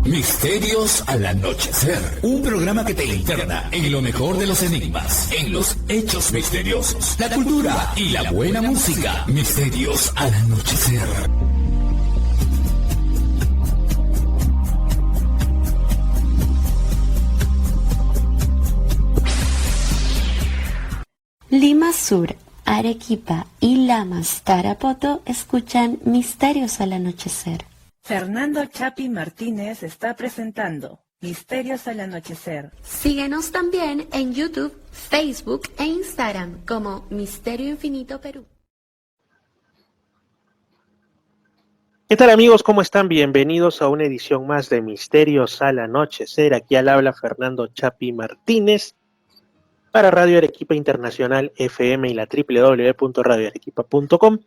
Misterios al anochecer, un programa que te interna en lo mejor de los enigmas, en los hechos misteriosos, la cultura y la buena música. Misterios al anochecer. Lima Sur, Arequipa y Lamas, Tarapoto escuchan Misterios al anochecer. Fernando Chapi Martínez está presentando Misterios al anochecer. Síguenos también en YouTube, Facebook e Instagram como Misterio Infinito Perú. ¿Qué tal, amigos? ¿Cómo están? Bienvenidos a una edición más de Misterios al anochecer. Aquí al habla Fernando Chapi Martínez para Radio Arequipa Internacional FM y la www.radioarequipa.com.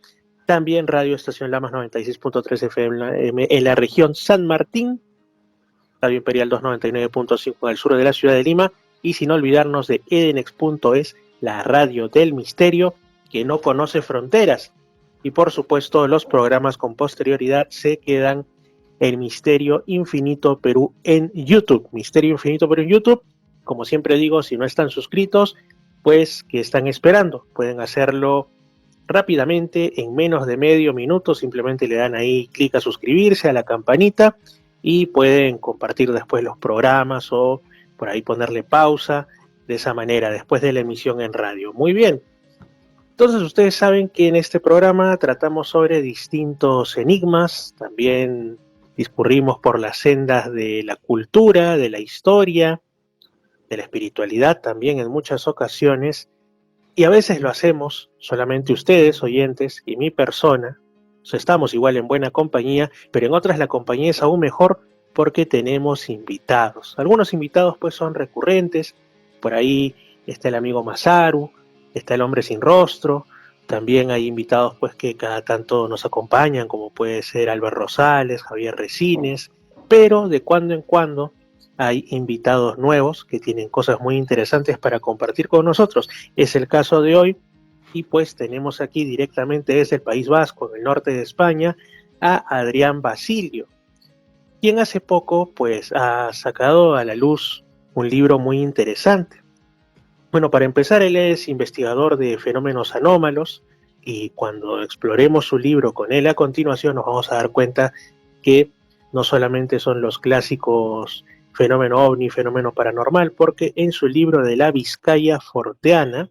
También Radio Estación Lamas 96.3 FM en la región San Martín, Radio Imperial 299.5 en el sur de la ciudad de Lima, y sin olvidarnos de Edenex.es, la radio del misterio que no conoce fronteras. Y por supuesto los programas con posterioridad se quedan en Misterio Infinito Perú en YouTube. Misterio Infinito Perú en YouTube, como siempre digo, si no están suscritos, pues ¿qué están esperando? Pueden hacerlo rápidamente, en menos de medio minuto. Simplemente le dan ahí clic a suscribirse, a la campanita, y pueden compartir después los programas o por ahí ponerle pausa de esa manera después de la emisión en radio. Muy bien, entonces ustedes saben que en este programa tratamos sobre distintos enigmas, también discurrimos por las sendas de la cultura, de la historia, de la espiritualidad también en muchas ocasiones. Y a veces lo hacemos solamente ustedes, oyentes, y mi persona. O sea, estamos igual en buena compañía, pero en otras la compañía es aún mejor porque tenemos invitados. Algunos invitados pues son recurrentes. Por ahí está el amigo Masaru, está el hombre sin rostro. También hay invitados pues que cada tanto nos acompañan, como puede ser Álvaro Rosales, Javier Resines. Pero de cuando en cuando hay invitados nuevos que tienen cosas muy interesantes para compartir con nosotros. Es el caso de hoy, y pues tenemos aquí directamente desde el País Vasco, en el norte de España, a Adrián Basilio, quien hace poco pues ha sacado a la luz un libro muy interesante. Bueno, para empezar, él es investigador de fenómenos anómalos, y cuando exploremos su libro con él a continuación nos vamos a dar cuenta que no solamente son los clásicos fenómeno ovni, fenómeno paranormal, porque en su libro de la Vizcaya Forteana,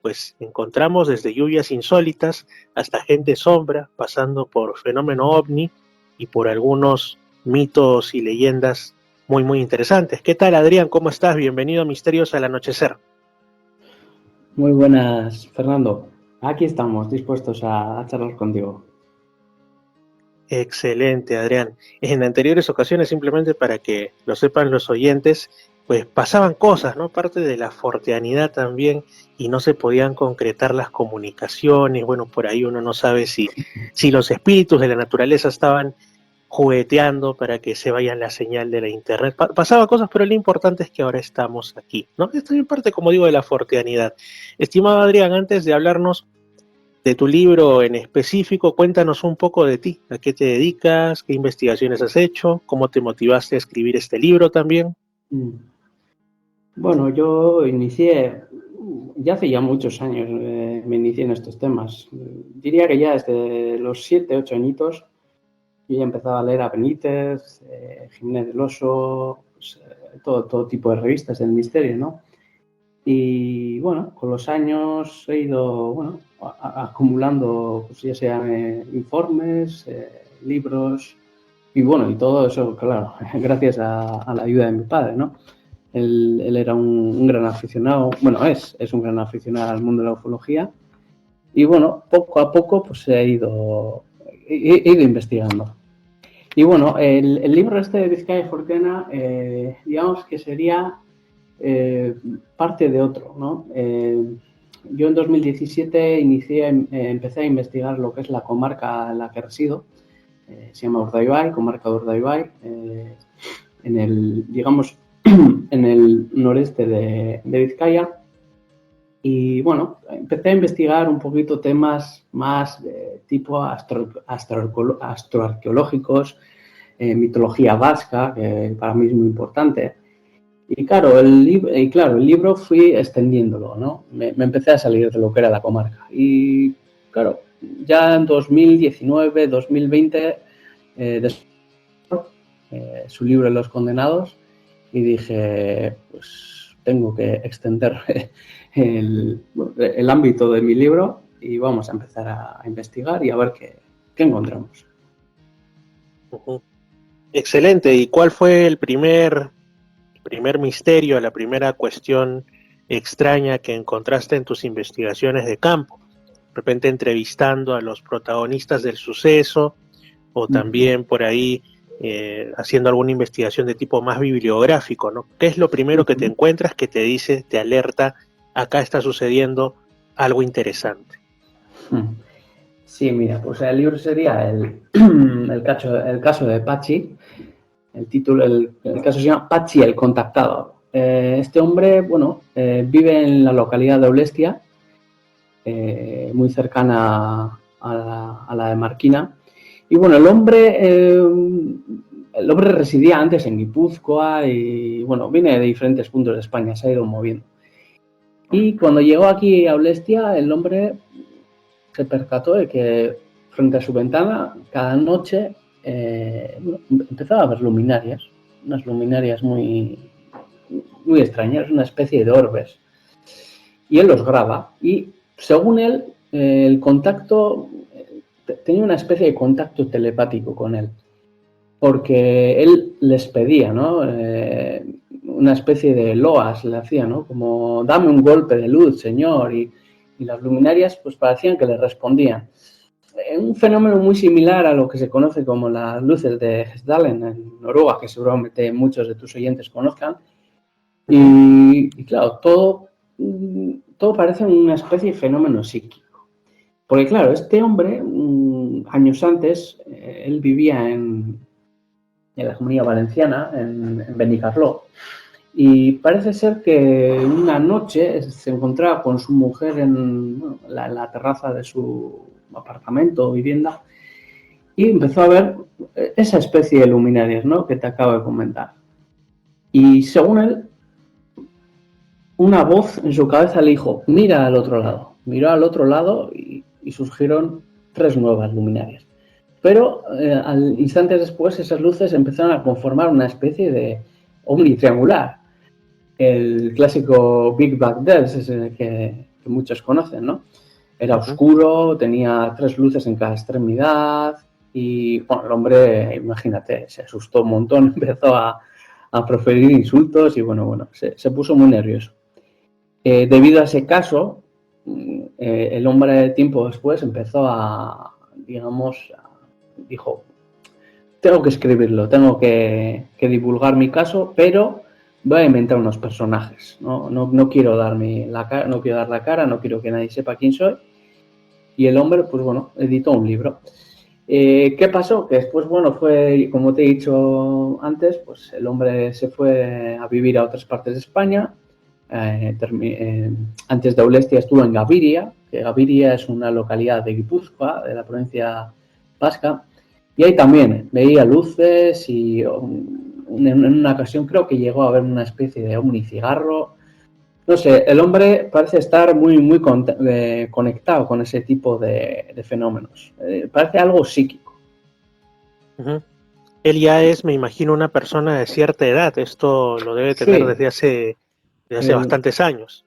pues encontramos desde lluvias insólitas hasta gente sombra, pasando por fenómeno ovni y por algunos mitos y leyendas muy, muy interesantes. ¿Qué tal, Adrián? ¿Cómo estás? Bienvenido a Misterios al Anochecer. Muy buenas, Fernando. Aquí estamos, dispuestos a charlar contigo. Excelente, Adrián. En anteriores ocasiones, simplemente para que lo sepan los oyentes, pues pasaban cosas, ¿no? Parte de la forteanidad también, y no se podían concretar las comunicaciones. Bueno, por ahí uno no sabe si los espíritus de la naturaleza estaban jugueteando para que se vayan la señal de la internet. Pasaban cosas, pero lo importante es que ahora estamos aquí, ¿no? Esto es parte, como digo, de la forteanidad. Estimado Adrián, antes de hablarnos de tu libro en específico, cuéntanos un poco de ti, a qué te dedicas, qué investigaciones has hecho, cómo te motivaste a escribir este libro también. Bueno, yo inicié, ya hace ya muchos años, me inicié en estos temas. Diría que ya desde los 7, 8 añitos, yo ya empezaba a leer a Benítez, Jiménez del Oso, pues, todo tipo de revistas del misterio, ¿no? Y bueno, con los años he ido acumulando, pues ya sean informes, libros, y bueno, y todo eso, claro, gracias a la ayuda de mi padre, ¿no? Él era un gran aficionado, bueno, es un gran aficionado al mundo de la ufología, y bueno, poco a poco pues he ido investigando. Y bueno, el libro este de Vizcaya Forteana, digamos que sería parte de otro, ¿no? Yo en 2017 empecé a investigar lo que es la comarca en la que resido, se llama Urdaibai, comarca de Urdaibai, en el, digamos, en el noreste de Vizcaya. Y bueno, empecé a investigar un poquito temas más de tipo astroarqueológicos, mitología vasca, que para mí es muy importante. Y claro, el libro fui extendiéndolo, ¿no? Me empecé a salir de lo que era la comarca. Y claro, ya en 2019, 2020, su libro Los Condenados, y dije, pues tengo que extender el ámbito de mi libro y vamos a empezar a investigar y a ver qué encontramos. Excelente. ¿Y cuál fue el primer misterio, la primera cuestión extraña que encontraste en tus investigaciones de campo? De repente entrevistando a los protagonistas del suceso o también por ahí haciendo alguna investigación de tipo más bibliográfico, ¿no? ¿Qué es lo primero que te encuentras que te dice, te alerta, acá está sucediendo algo interesante? Sí, mira, pues el libro sería el caso de Pachi. El título, el caso se llama Pachi el contactado. Este hombre, bueno, vive en la localidad de Aulestia, muy cercana a la de Marquina. Y bueno, el hombre residía antes en Guipúzcoa y bueno, viene de diferentes puntos de España, se ha ido moviendo. Y cuando llegó aquí a Aulestia, el hombre se percató de que frente a su ventana, cada noche empezaba a ver luminarias, unas luminarias muy, muy extrañas, una especie de orbes. Y él los graba y según él, el contacto, tenía una especie de contacto telepático con él, porque él les pedía, ¿no? Una especie de loas le hacía, ¿no? Como, dame un golpe de luz, señor, y las luminarias pues parecían que le respondían. Un fenómeno muy similar a lo que se conoce como las luces de Hessdalen en Noruega, que seguramente muchos de tus oyentes conozcan. Y claro, todo parece una especie de fenómeno psíquico. Porque claro, este hombre, años antes, él vivía en la Comunidad Valenciana, en Benicarló. Y parece ser que una noche se encontraba con su mujer en la terraza de su apartamento o vivienda y empezó a ver esa especie de luminarias, ¿no?, que te acabo de comentar. Y según él, una voz en su cabeza le dijo, mira al otro lado. Miró al otro lado y surgieron 3 nuevas luminarias. Pero al instante después esas luces empezaron a conformar una especie de omnitriangular. El clásico Big Bang Dells, es el que muchos conocen, ¿no? Era oscuro, tenía 3 luces en cada extremidad y, bueno, el hombre, imagínate, se asustó un montón, empezó a proferir insultos y, bueno, se puso muy nervioso. Debido a ese caso, el hombre tiempo después empezó dijo, tengo que escribirlo, tengo que divulgar mi caso, pero voy a inventar unos personajes, no quiero dar la cara, no quiero que nadie sepa quién soy. Y el hombre, pues bueno, editó un libro. ¿Qué pasó? Que después, bueno, fue, como te he dicho antes, pues el hombre se fue a vivir a otras partes de España. Antes de Aulestia estuvo en Gaviria, que Gaviria es una localidad de Guipúzcoa, de la provincia vasca, y ahí también veía luces y en una ocasión creo que llegó a ver una especie de omnicigarro. No sé, el hombre parece estar muy, muy conectado con ese tipo de fenómenos. Parece algo psíquico. Él ya es, me imagino, una persona de cierta edad. Esto lo debe tener desde hace bastantes años.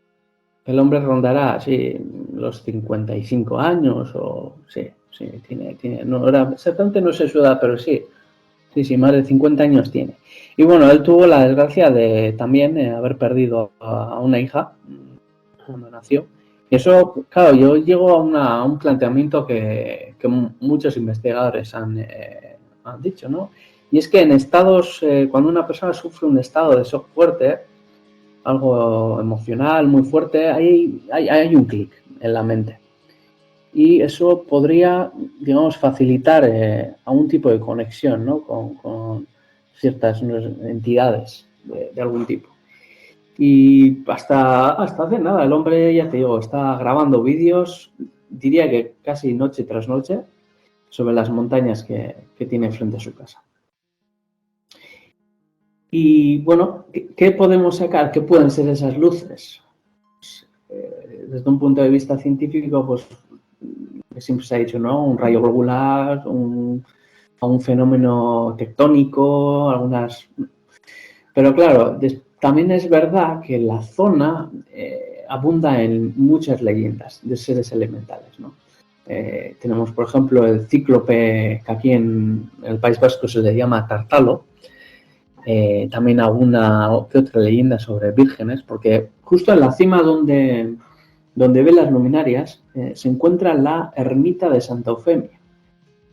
El hombre rondará, sí, los 55 años o... Sí, tiene no, ahora exactamente no sé su edad, pero sí, más de 50 años tiene. Y bueno, él tuvo la desgracia de también haber perdido a una hija cuando nació. Y eso, claro, yo llego a un planteamiento que muchos investigadores han dicho, ¿no? Y es que en estados, cuando una persona sufre un estado de shock fuerte, algo emocional muy fuerte, hay un clic en la mente. Y eso podría, digamos, facilitar algún tipo de conexión, ¿no?, con ciertas entidades de algún tipo. Y hasta hace nada, el hombre, ya te digo, está grabando vídeos, diría que casi noche tras noche, sobre las montañas que tiene frente a su casa. Y bueno, ¿qué podemos sacar? ¿Qué pueden ser esas luces? Desde un punto de vista científico, pues siempre se ha dicho, ¿no? Un rayo globular, un fenómeno tectónico, algunas... Pero claro, también es verdad que la zona abunda en muchas leyendas de seres elementales, ¿no? Tenemos, por ejemplo, el cíclope, que aquí en el País Vasco se le llama Tartalo. También alguna que otra leyenda sobre vírgenes, porque justo en la cima donde ve las luminarias se encuentra la ermita de Santa Eufemia,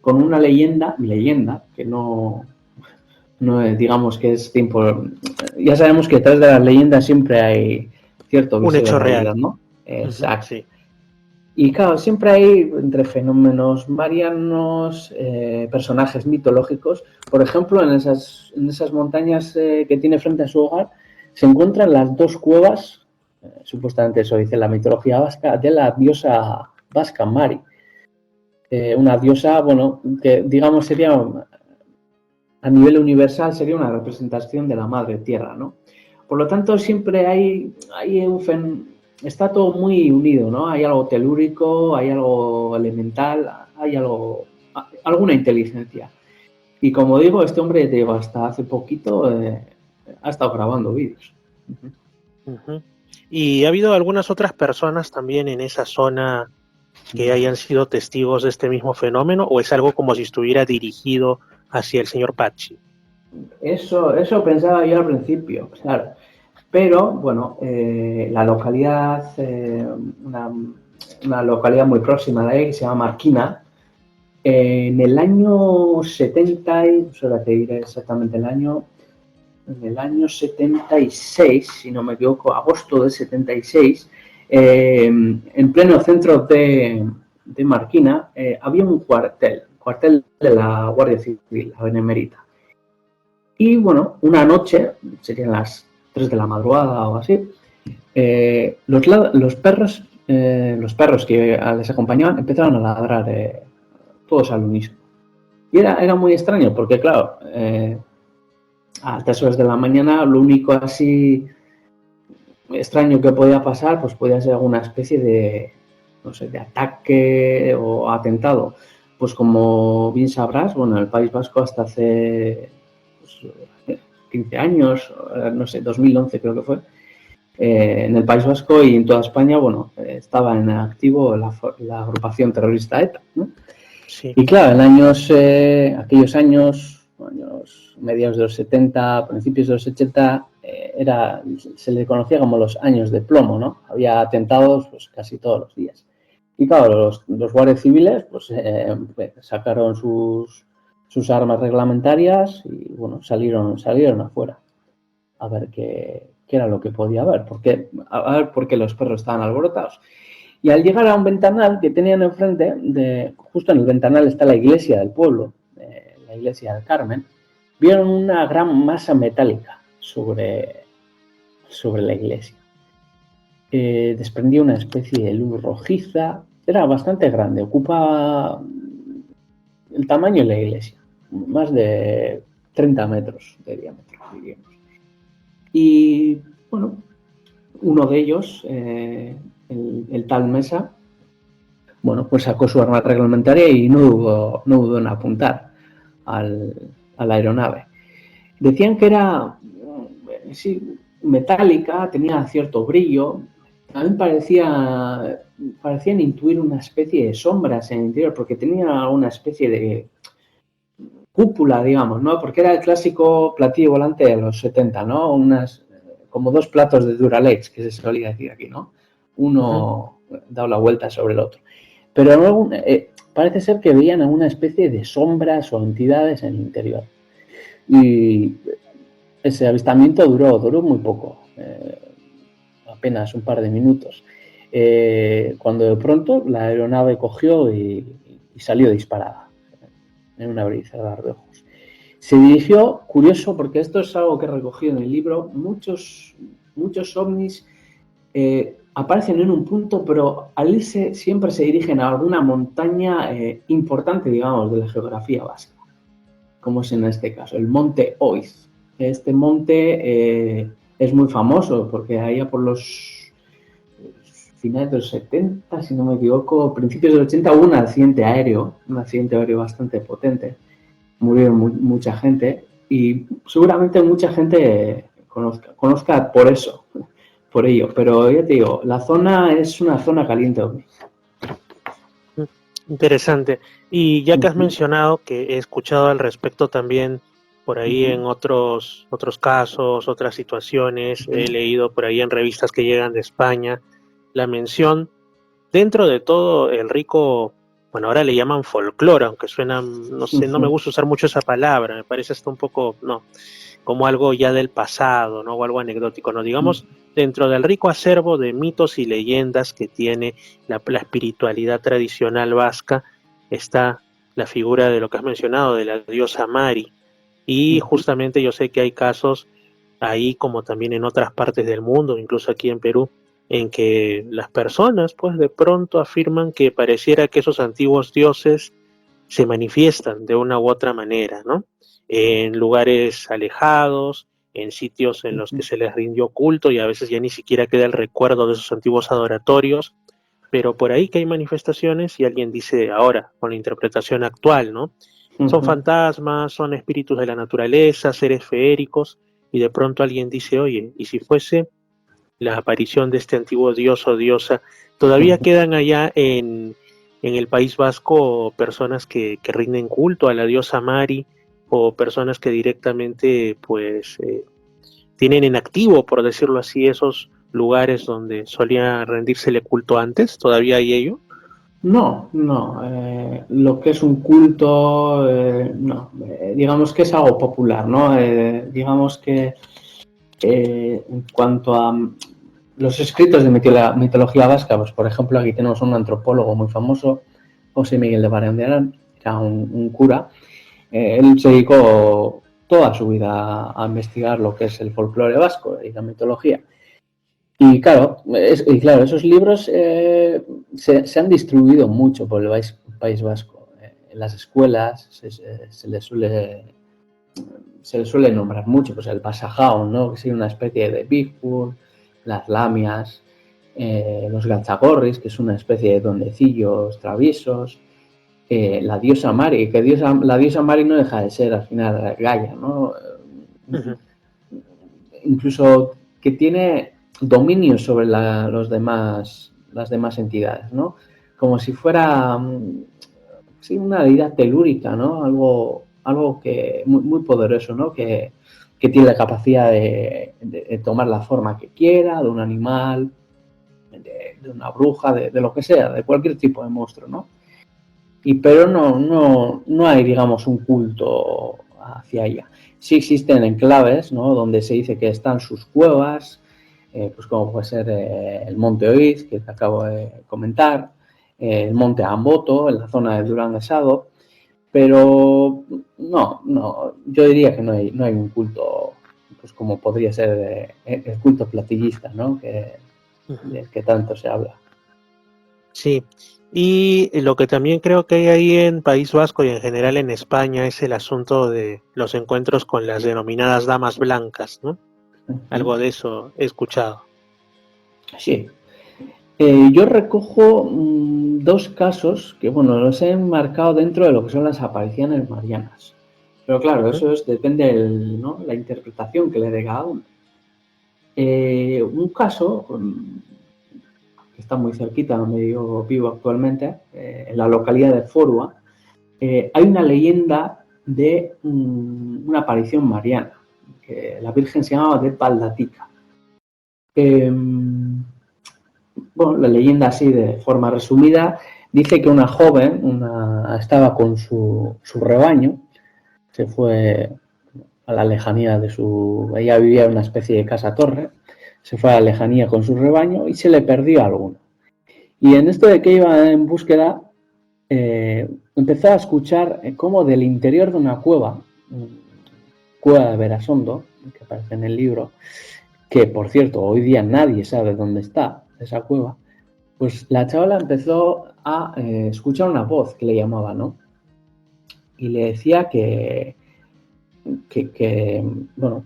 con una leyenda que no digamos que es tiempo. Ya sabemos que detrás de las leyendas siempre hay cierto viso Un hecho de realidad, real. ¿no? Exacto. Sí. Y claro, siempre hay entre fenómenos marianos, personajes mitológicos. Por ejemplo, en esas montañas que tiene frente a su hogar se encuentran las dos cuevas, supuestamente eso dice la mitología vasca, de la diosa vasca Mari. Una diosa, bueno, que digamos sería, a nivel universal, sería una representación de la madre tierra, ¿no? Por lo tanto, siempre hay está todo muy unido, ¿no? Hay algo telúrico, hay algo elemental, hay alguna inteligencia. Y como digo, este hombre hasta hace poquito ha estado grabando vídeos. ¿Y ha habido algunas otras personas también en esa zona que hayan sido testigos de este mismo fenómeno, o es algo como si estuviera dirigido hacia el señor Pachi? Eso pensaba yo al principio, claro. Pero, bueno, la localidad, una localidad muy próxima de ahí, que se llama Marquina, en el año 70, ahora te diré exactamente el año, en el año 76, si no me equivoco, agosto del 76, en pleno centro de Marquina, había un cuartel de la Guardia Civil, la Benemérita. Y bueno, una noche, serían las 3 de la madrugada o así, los perros que les acompañaban empezaron a ladrar todos al unísono. Y era muy extraño porque, claro, a altas horas de la mañana lo único así extraño que podía pasar, pues podía ser alguna especie de, no sé, de ataque o atentado. Pues como bien sabrás, bueno, en el País Vasco hasta hace 15 años, no sé, 2011 creo que fue, en el País Vasco y en toda España, bueno, estaba en activo la agrupación terrorista ETA, ¿no? Sí. Y claro, en aquellos años, mediados de los 70, principios de los 80, se le conocía como los años de plomo, ¿no? Había atentados pues casi todos los días. Y claro, los guardias civiles pues sacaron sus armas reglamentarias y bueno, salieron afuera a ver qué era lo que podía haber, a ver por qué los perros estaban alborotados. Y al llegar a un ventanal que tenían enfrente, justo en el ventanal está la iglesia del pueblo, la iglesia del Carmen, vieron una gran masa metálica sobre la iglesia. Desprendía una especie de luz rojiza, era bastante grande, ocupaba el tamaño de la iglesia, más de 30 metros de diámetro, diríamos. Y bueno, uno de ellos, el tal Mesa, bueno, pues sacó su arma reglamentaria y no dudó en apuntar a la aeronave. Decían que era metálica, tenía cierto brillo, también parecían intuir una especie de sombras en el interior, porque tenía una especie de cúpula, digamos, ¿no? Porque era el clásico platillo volante de los 70, ¿no? Como dos platos de Duralex, que se solía decir aquí, ¿no? Uno dado la vuelta sobre el otro. Pero luego parece ser que veían alguna especie de sombras o entidades en el interior. Y ese avistamiento duró muy poco, apenas un par de minutos, cuando de pronto la aeronave cogió y salió disparada en un abrir y cerrar de ojos. Se dirigió, curioso, porque esto es algo que he recogido en el libro, muchos ovnis aparecen en un punto, pero al irse siempre se dirigen a alguna montaña importante, digamos, de la geografía vasca, como es en este caso, el Monte Oiz. este monte es muy famoso porque allá por los finales de los 70, si no me equivoco, principios del 80, hubo un accidente aéreo bastante potente. Murieron mucha gente y seguramente mucha gente conozca por ello. Pero ya te digo, la zona es una zona caliente. Interesante. Y ya que has mencionado, que he escuchado al respecto también por ahí en otros casos, otras situaciones, he leído por ahí en revistas que llegan de España, la mención dentro de todo el rico, bueno, ahora le llaman folclore, aunque suena, no sé, no me gusta usar mucho esa palabra, me parece hasta un poco, no, como algo ya del pasado, ¿no? O algo anecdótico, ¿no? Digamos, dentro del rico acervo de mitos y leyendas que tiene la espiritualidad tradicional vasca, está la figura de lo que has mencionado, de la diosa Mari. Y justamente yo sé que hay casos ahí, como también en otras partes del mundo, incluso aquí en Perú, en que las personas, pues, de pronto afirman que pareciera que esos antiguos dioses se manifiestan de una u otra manera, ¿no? En lugares alejados, en sitios en los que se les rindió culto y a veces ya ni siquiera queda el recuerdo de esos antiguos adoratorios, pero por ahí que hay manifestaciones y alguien dice ahora, con la interpretación actual, ¿no? Son fantasmas, son espíritus de la naturaleza, seres feéricos, y de pronto alguien dice, oye, ¿y si fuese la aparición de este antiguo dios o diosa? Todavía quedan allá en el País Vasco personas que rinden culto a la diosa Mari, o personas que directamente pues tienen en activo, por decirlo así, esos lugares donde solía rendírsele culto antes. ¿Todavía hay ello? No. Lo que es un culto, no. Digamos que es algo popular, ¿no? Digamos que en cuanto a los escritos de mitología vasca, pues por ejemplo aquí tenemos un antropólogo muy famoso, José Miguel de Barandiarán, que era un cura. Él se dedicó toda su vida a investigar lo que es el folclore vasco y la mitología. Y claro, esos libros se han distribuido mucho por el País Vasco. En las escuelas se les suele nombrar mucho, pues el Pasajao, ¿no? Que es una especie de Bigfoot, las lamias, los gachagorris, que es una especie de duendecillos traviesos, la diosa Mari, que la diosa Mari no deja de ser al final Gaia, ¿no? Incluso que tiene dominio sobre las demás entidades, ¿no? Como si fuera una deidad telúrica, ¿no? Algo que muy poderoso, ¿no? Que tiene la capacidad de tomar la forma que quiera, de un animal, de una bruja, de lo que sea, de cualquier tipo de monstruo, ¿no? Pero no hay, digamos, un culto hacia ella. Sí existen enclaves, ¿no? Donde se dice que están sus cuevas, pues como puede ser el Monte Oiz, que te acabo de comentar, el Monte Amboto, en la zona de Durán Sado, pero no, yo diría que no hay un culto, pues como podría ser el culto platillista, ¿no? Del que tanto se habla. Sí, y lo que también creo que hay ahí en País Vasco y en general en España es el asunto de los encuentros con las denominadas damas blancas, ¿no? Algo de eso he escuchado. Sí. Yo recojo dos casos que, bueno, los he enmarcado dentro de lo que son las apariciones marianas. Pero claro, eso depende de la interpretación que le dé cada uno. Un caso que está muy cerquita donde yo vivo actualmente, en la localidad de Forua, hay una leyenda de una aparición mariana, que la Virgen se llamaba de Baldatica. Bueno, la leyenda así de forma resumida dice que una joven estaba con su rebaño, se fue a la lejanía ella vivía en una especie de casa-torre, se fue a la lejanía con su rebaño y se le perdió alguno. Y en esto de que iba en búsqueda, empezó a escuchar cómo del interior de una cueva de Verasondo, que aparece en el libro, que por cierto hoy día nadie sabe dónde está esa cueva, pues la chavala empezó a escuchar una voz que le llamaba, ¿no? Y le decía que bueno,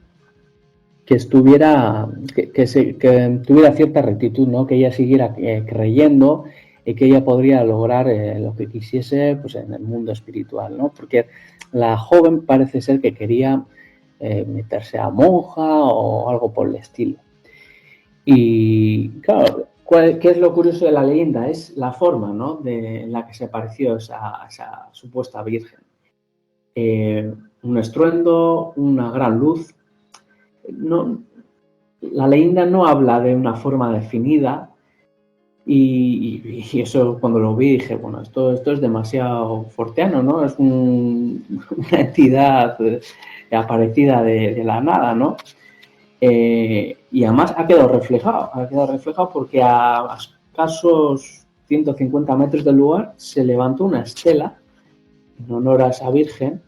que estuviera, que tuviera cierta rectitud, ¿no? Que ella siguiera creyendo y que ella podría lograr lo que quisiese, pues, en el mundo espiritual, ¿no? Porque la joven parece ser que quería meterse a monja o algo por el estilo. Y claro, ¿qué es lo curioso de la leyenda? Es la forma, ¿no? En la que se apareció esa supuesta virgen. Un estruendo, una gran luz. No, la leyenda no habla de una forma definida y eso cuando lo vi dije, bueno, esto es demasiado forteano, ¿no? Es una entidad aparecida de la nada, ¿no? Y además ha quedado reflejado porque a escasos 150 metros del lugar se levantó una estela en honor a esa virgen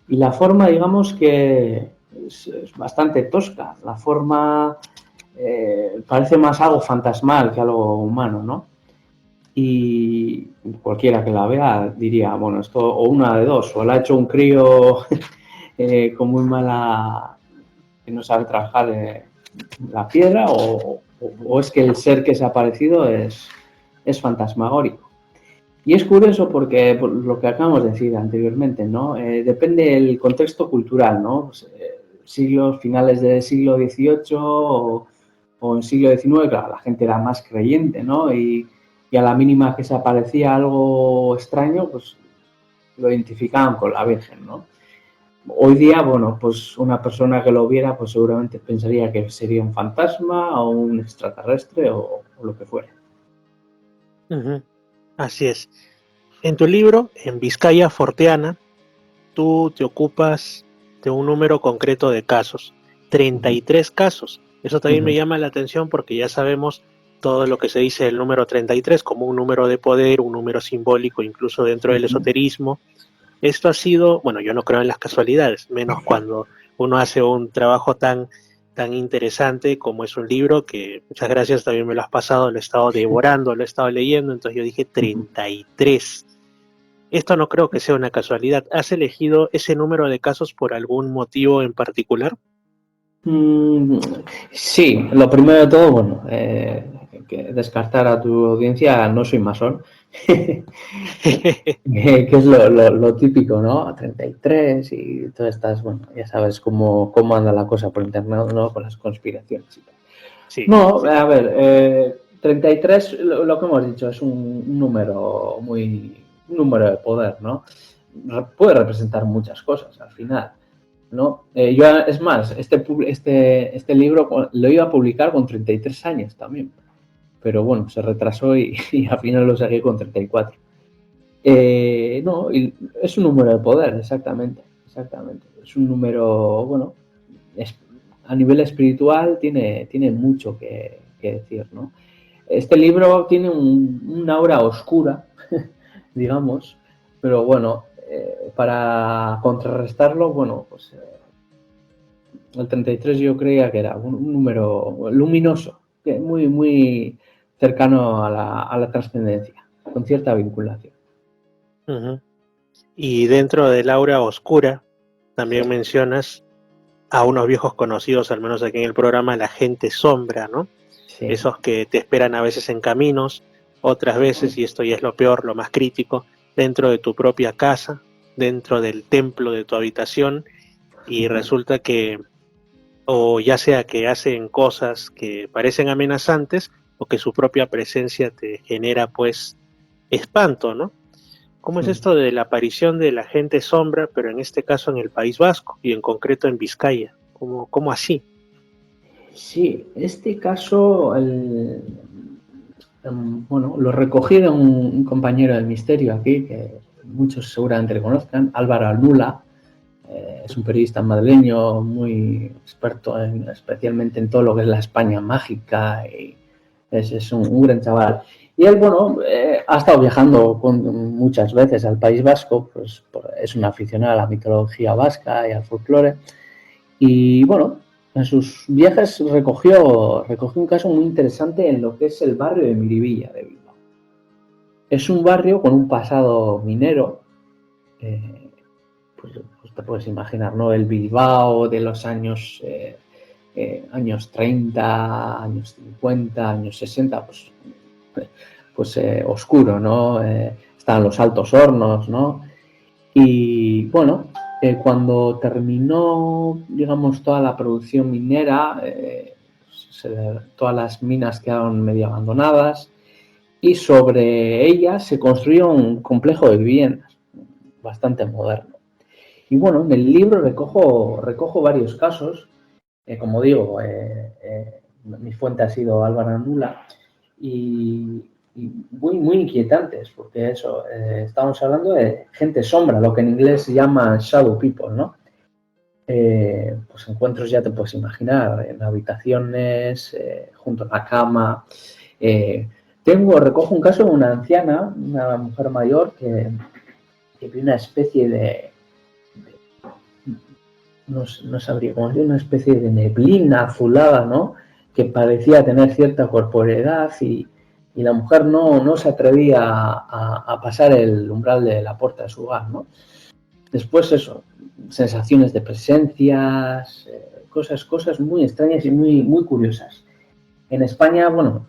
y la forma, digamos que es bastante tosca, la forma parece más algo fantasmal que algo humano, ¿no? Y cualquiera que la vea diría, bueno, esto o una de dos, o la ha hecho un crío con muy mala, que no sabe trabajar la piedra, o es que el ser que se ha aparecido es fantasmagórico. Y es curioso porque, por lo que acabamos de decir anteriormente, ¿no? Depende del contexto cultural, ¿no? Pues, finales del siglo XVIII o en siglo XIX, claro, la gente era más creyente, ¿no? Y a la mínima que se aparecía algo extraño, pues lo identificaban con la Virgen, ¿no? Hoy día, bueno, pues una persona que lo viera, pues seguramente pensaría que sería un fantasma o un extraterrestre o lo que fuera. Uh-huh. Así es. En tu libro, en Vizcaya Forteana, tú te ocupas de un número concreto de casos, 33 casos. Eso también me llama la atención porque ya sabemos todo lo que se dice del número 33 como un número de poder, un número simbólico, incluso dentro del esoterismo. Esto ha sido, bueno, yo no creo en las casualidades, menos cuando uno hace un trabajo tan interesante como es un libro que, muchas gracias, también me lo has pasado, lo he estado devorando, lo he estado leyendo, entonces yo dije 33. Esto no creo que sea una casualidad. ¿Has elegido ese número de casos por algún motivo en particular? Sí, lo primero de todo, bueno, que descartar a tu audiencia, no soy masón, que es lo típico, ¿no? 33 y todas estas, bueno, ya sabes cómo anda la cosa por internet, ¿no? Con las conspiraciones y tal. Sí, no, sí. A ver, 33, lo que hemos dicho, es un número un número de poder, ¿no? Puede representar muchas cosas al final, ¿no? Yo, es más, este libro lo iba a publicar con 33 años también, pero bueno, se retrasó y al final lo saqué con 34. No, es un número de poder, exactamente. Es un número, bueno, a nivel espiritual tiene mucho que decir, ¿no? Este libro tiene una aura oscura, digamos, pero bueno, para contrarrestarlo, bueno, pues el 33 yo creía que era un número luminoso, muy cercano a la trascendencia, con cierta vinculación. Uh-huh. Y dentro del aura oscura, también mencionas a unos viejos conocidos, al menos aquí en el programa, la gente sombra, ¿no? Sí. Esos que te esperan a veces en caminos, otras veces, y esto ya es lo peor, lo más crítico, dentro de tu propia casa, dentro del templo de tu habitación, y resulta que, o ya sea que hacen cosas que parecen amenazantes, o que su propia presencia te genera, pues, espanto, ¿no? ¿Cómo es esto de la aparición de la gente sombra, pero en este caso en el País Vasco, y en concreto en Vizcaya? ¿Cómo así? Sí, este caso, bueno, lo recogí de un compañero del misterio aquí, que muchos seguramente le conozcan, Álvaro Alnula. Es un periodista madrileño muy experto especialmente en todo lo que es la España mágica, y es un gran chaval. Y él, bueno, ha estado viajando muchas veces al País Vasco, pues es un aficionado a la mitología vasca y al folclore. Y bueno, en sus viajes recogió un caso muy interesante en lo que es el barrio de Miribilla de Bilbao. Es un barrio con un pasado minero, pues te puedes imaginar, ¿no? El Bilbao de los años 30, años 50, años 60, pues oscuro, ¿no? Estaban los Altos Hornos, ¿no? Y bueno, cuando terminó, digamos, toda la producción minera, todas las minas quedaron medio abandonadas y sobre ellas se construyó un complejo de viviendas bastante moderno. Y bueno, en el libro recojo varios casos. Como digo, mi fuente ha sido Álvaro Andula y muy inquietantes, porque eso, estamos hablando de gente sombra, lo que en inglés se llama shadow people, ¿no? Pues encuentros ya te puedes imaginar, en habitaciones, junto a la cama. Recojo un caso de una anciana, una mujer mayor, que vi una especie de no sabría cómo decir, una especie de neblina azulada, ¿no? Que parecía tener cierta corporeidad y la mujer no se atrevía a pasar el umbral de la puerta de su hogar, ¿no? Después eso, sensaciones de presencias, cosas muy extrañas y muy curiosas. En España, bueno,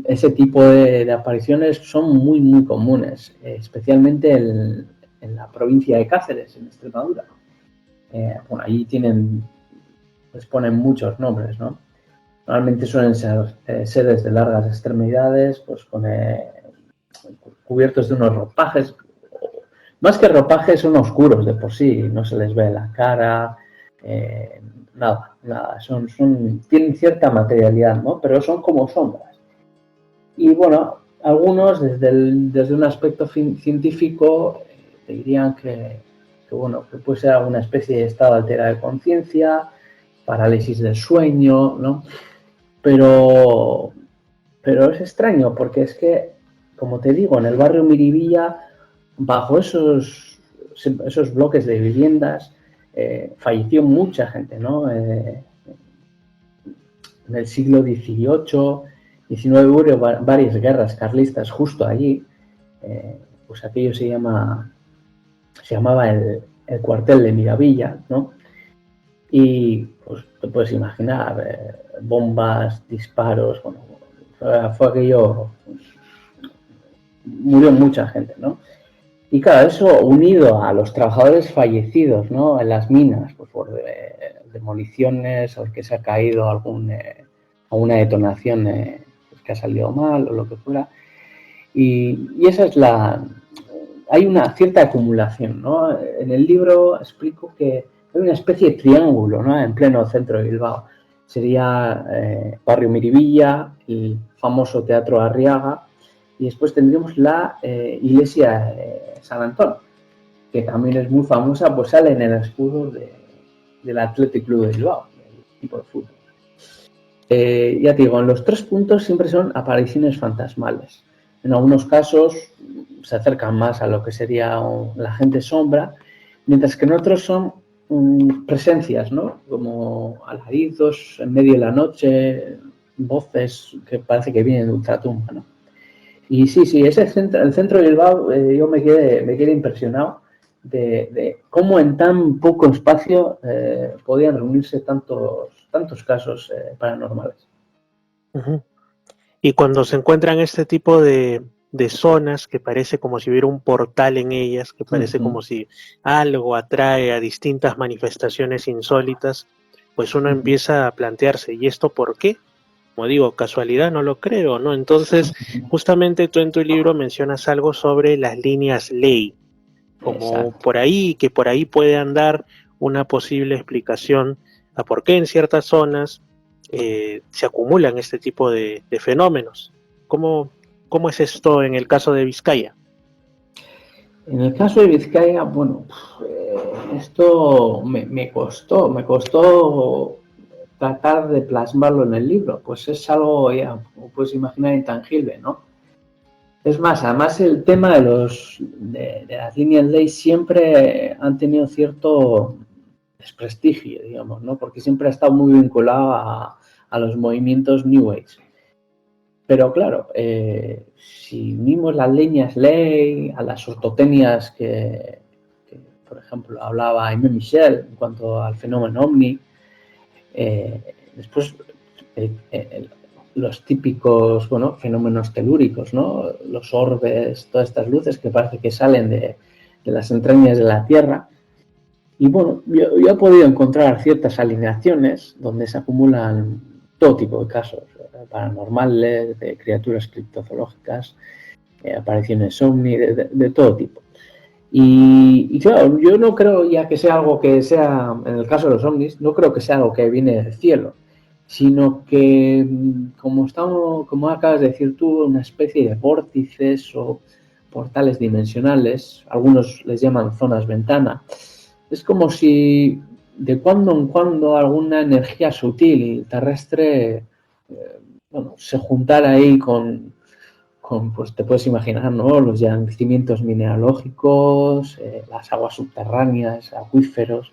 ese tipo de apariciones son muy comunes, especialmente en la provincia de Cáceres, en Extremadura. Bueno, ahí les ponen muchos nombres, ¿no? Normalmente suelen ser seres de largas extremidades, pues cubiertos de unos ropajes. Más que ropajes, son oscuros de por sí, no se les ve la cara, nada. Tienen cierta materialidad, ¿no? Pero son como sombras. Y bueno, algunos desde un aspecto científico te dirían que puede ser alguna especie de estado alterado de conciencia, parálisis del sueño, ¿no? Pero es extraño porque es que, como te digo, en el barrio Miribilla, bajo esos bloques de viviendas, falleció mucha gente, ¿no? En el siglo XVIII, XIX hubo varias guerras carlistas justo allí. Pues aquello se llamaba el cuartel de Miravilla, ¿no? Y pues te puedes imaginar, bombas, disparos, bueno, fue aquello, murió mucha gente, ¿no? Y claro, eso unido a los trabajadores fallecidos, ¿no? En las minas, pues por demoliciones o que se ha caído alguna detonación pues que ha salido mal o lo que fuera. Y esa es hay una cierta acumulación, ¿no? En el libro explico que hay una especie de triángulo, ¿no? En pleno centro de Bilbao. Sería Barrio Miribilla, el famoso Teatro Arriaga, y después tendríamos la iglesia San Antón, que también es muy famosa, pues sale en el escudo del Athletic Club de Bilbao, del equipo de fútbol. Ya te digo, en los 3 puntos siempre son apariciones fantasmales. En algunos casos se acercan más a lo que sería la gente sombra, mientras que en otros son presencias, ¿no? Como alaridos en medio de la noche, voces que parece que vienen de ultratumba, ¿no? Y sí, el centro de Bilbao, yo me quedé impresionado de cómo en tan poco espacio podían reunirse tantos casos paranormales. Uh-huh. Y cuando se encuentran este tipo de zonas que parece como si hubiera un portal en ellas, que parece como si algo atrae a distintas manifestaciones insólitas, pues uno empieza a plantearse, ¿y esto por qué? Como digo, casualidad no lo creo, ¿no? Entonces, justamente tú en tu libro mencionas algo sobre las líneas ley, como por ahí puede andar una posible explicación a por qué en ciertas zonas se acumulan este tipo de fenómenos. ¿Cómo es esto en el caso de Vizcaya? En el caso de Vizcaya, bueno, esto me costó tratar de plasmarlo en el libro, pues es algo, ya, como puedes imaginar, intangible, ¿no? Es más, además el tema de las líneas ley siempre han tenido cierto desprestigio, digamos, ¿no? Porque siempre ha estado muy vinculado a los movimientos New Age. Pero claro, si unimos las líneas ley a las ortotenias que por ejemplo, hablaba Aimé Michel en cuanto al fenómeno ovni. Después, los típicos, bueno, fenómenos telúricos, ¿no? Los orbes, todas estas luces que parece que salen de las entrañas de la Tierra. Y bueno, yo he podido encontrar ciertas alineaciones donde se acumulan todo tipo de casos paranormales, de criaturas criptozoológicas, apariciones ovni, de todo tipo. Y claro, yo no creo ya que sea algo que sea, en el caso de los ovnis, no creo que sea algo que viene del cielo, sino que, como acabas de decir tú, una especie de vórtices o portales dimensionales, algunos les llaman zonas ventana. Es como si de cuando en cuando alguna energía sutil terrestre se juntara ahí con, pues te puedes imaginar, ¿no? Los yacimientos mineralógicos, las aguas subterráneas, acuíferos,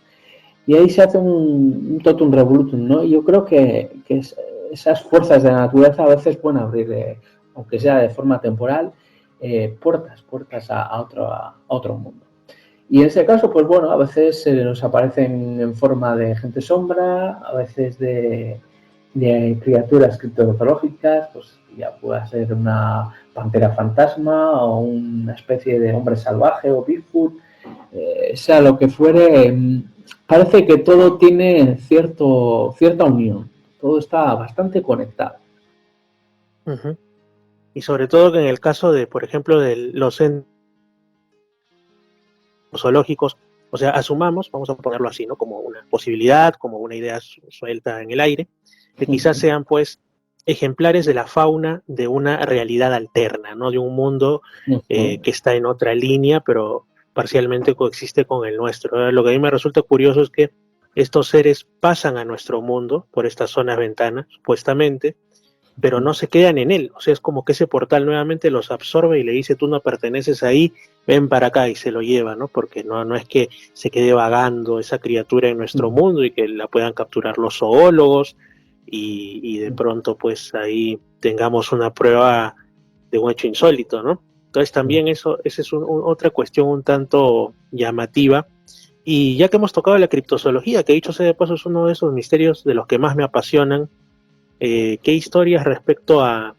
y ahí se hace un totum revolutum, ¿no? Y yo creo que esas fuerzas de la naturaleza a veces pueden abrir, aunque sea de forma temporal, puertas a otro mundo. Y en ese caso, pues bueno, a veces nos aparecen en forma de gente sombra, a veces de criaturas criptozoológicas, pues ya puede ser una pantera fantasma o una especie de hombre salvaje o Bigfoot, sea lo que fuere, parece que todo tiene cierta unión, todo está bastante conectado. Uh-huh. Y sobre todo que en el caso de, por ejemplo, de los centros zoológicos, o sea, asumamos, vamos a ponerlo así, ¿no? Como una posibilidad, como una idea suelta en el aire, que quizás sean, pues, ejemplares de la fauna de una realidad alterna, ¿no? De un mundo que está en otra línea, pero parcialmente coexiste con el nuestro. Lo que a mí me resulta curioso es que estos seres pasan a nuestro mundo por estas zonas ventanas, supuestamente, pero no se quedan en él. O sea, es como que ese portal nuevamente los absorbe y le dice, tú no perteneces ahí, ven para acá, y se lo lleva, ¿no? Porque no es que se quede vagando esa criatura en nuestro mundo y que la puedan capturar los zoólogos y de pronto pues ahí tengamos una prueba de un hecho insólito, ¿no? Entonces también esa es otra cuestión un tanto llamativa. Y ya que hemos tocado la criptozoología, que dicho sea de paso es uno de esos misterios de los que más me apasionan, ¿qué historias respecto a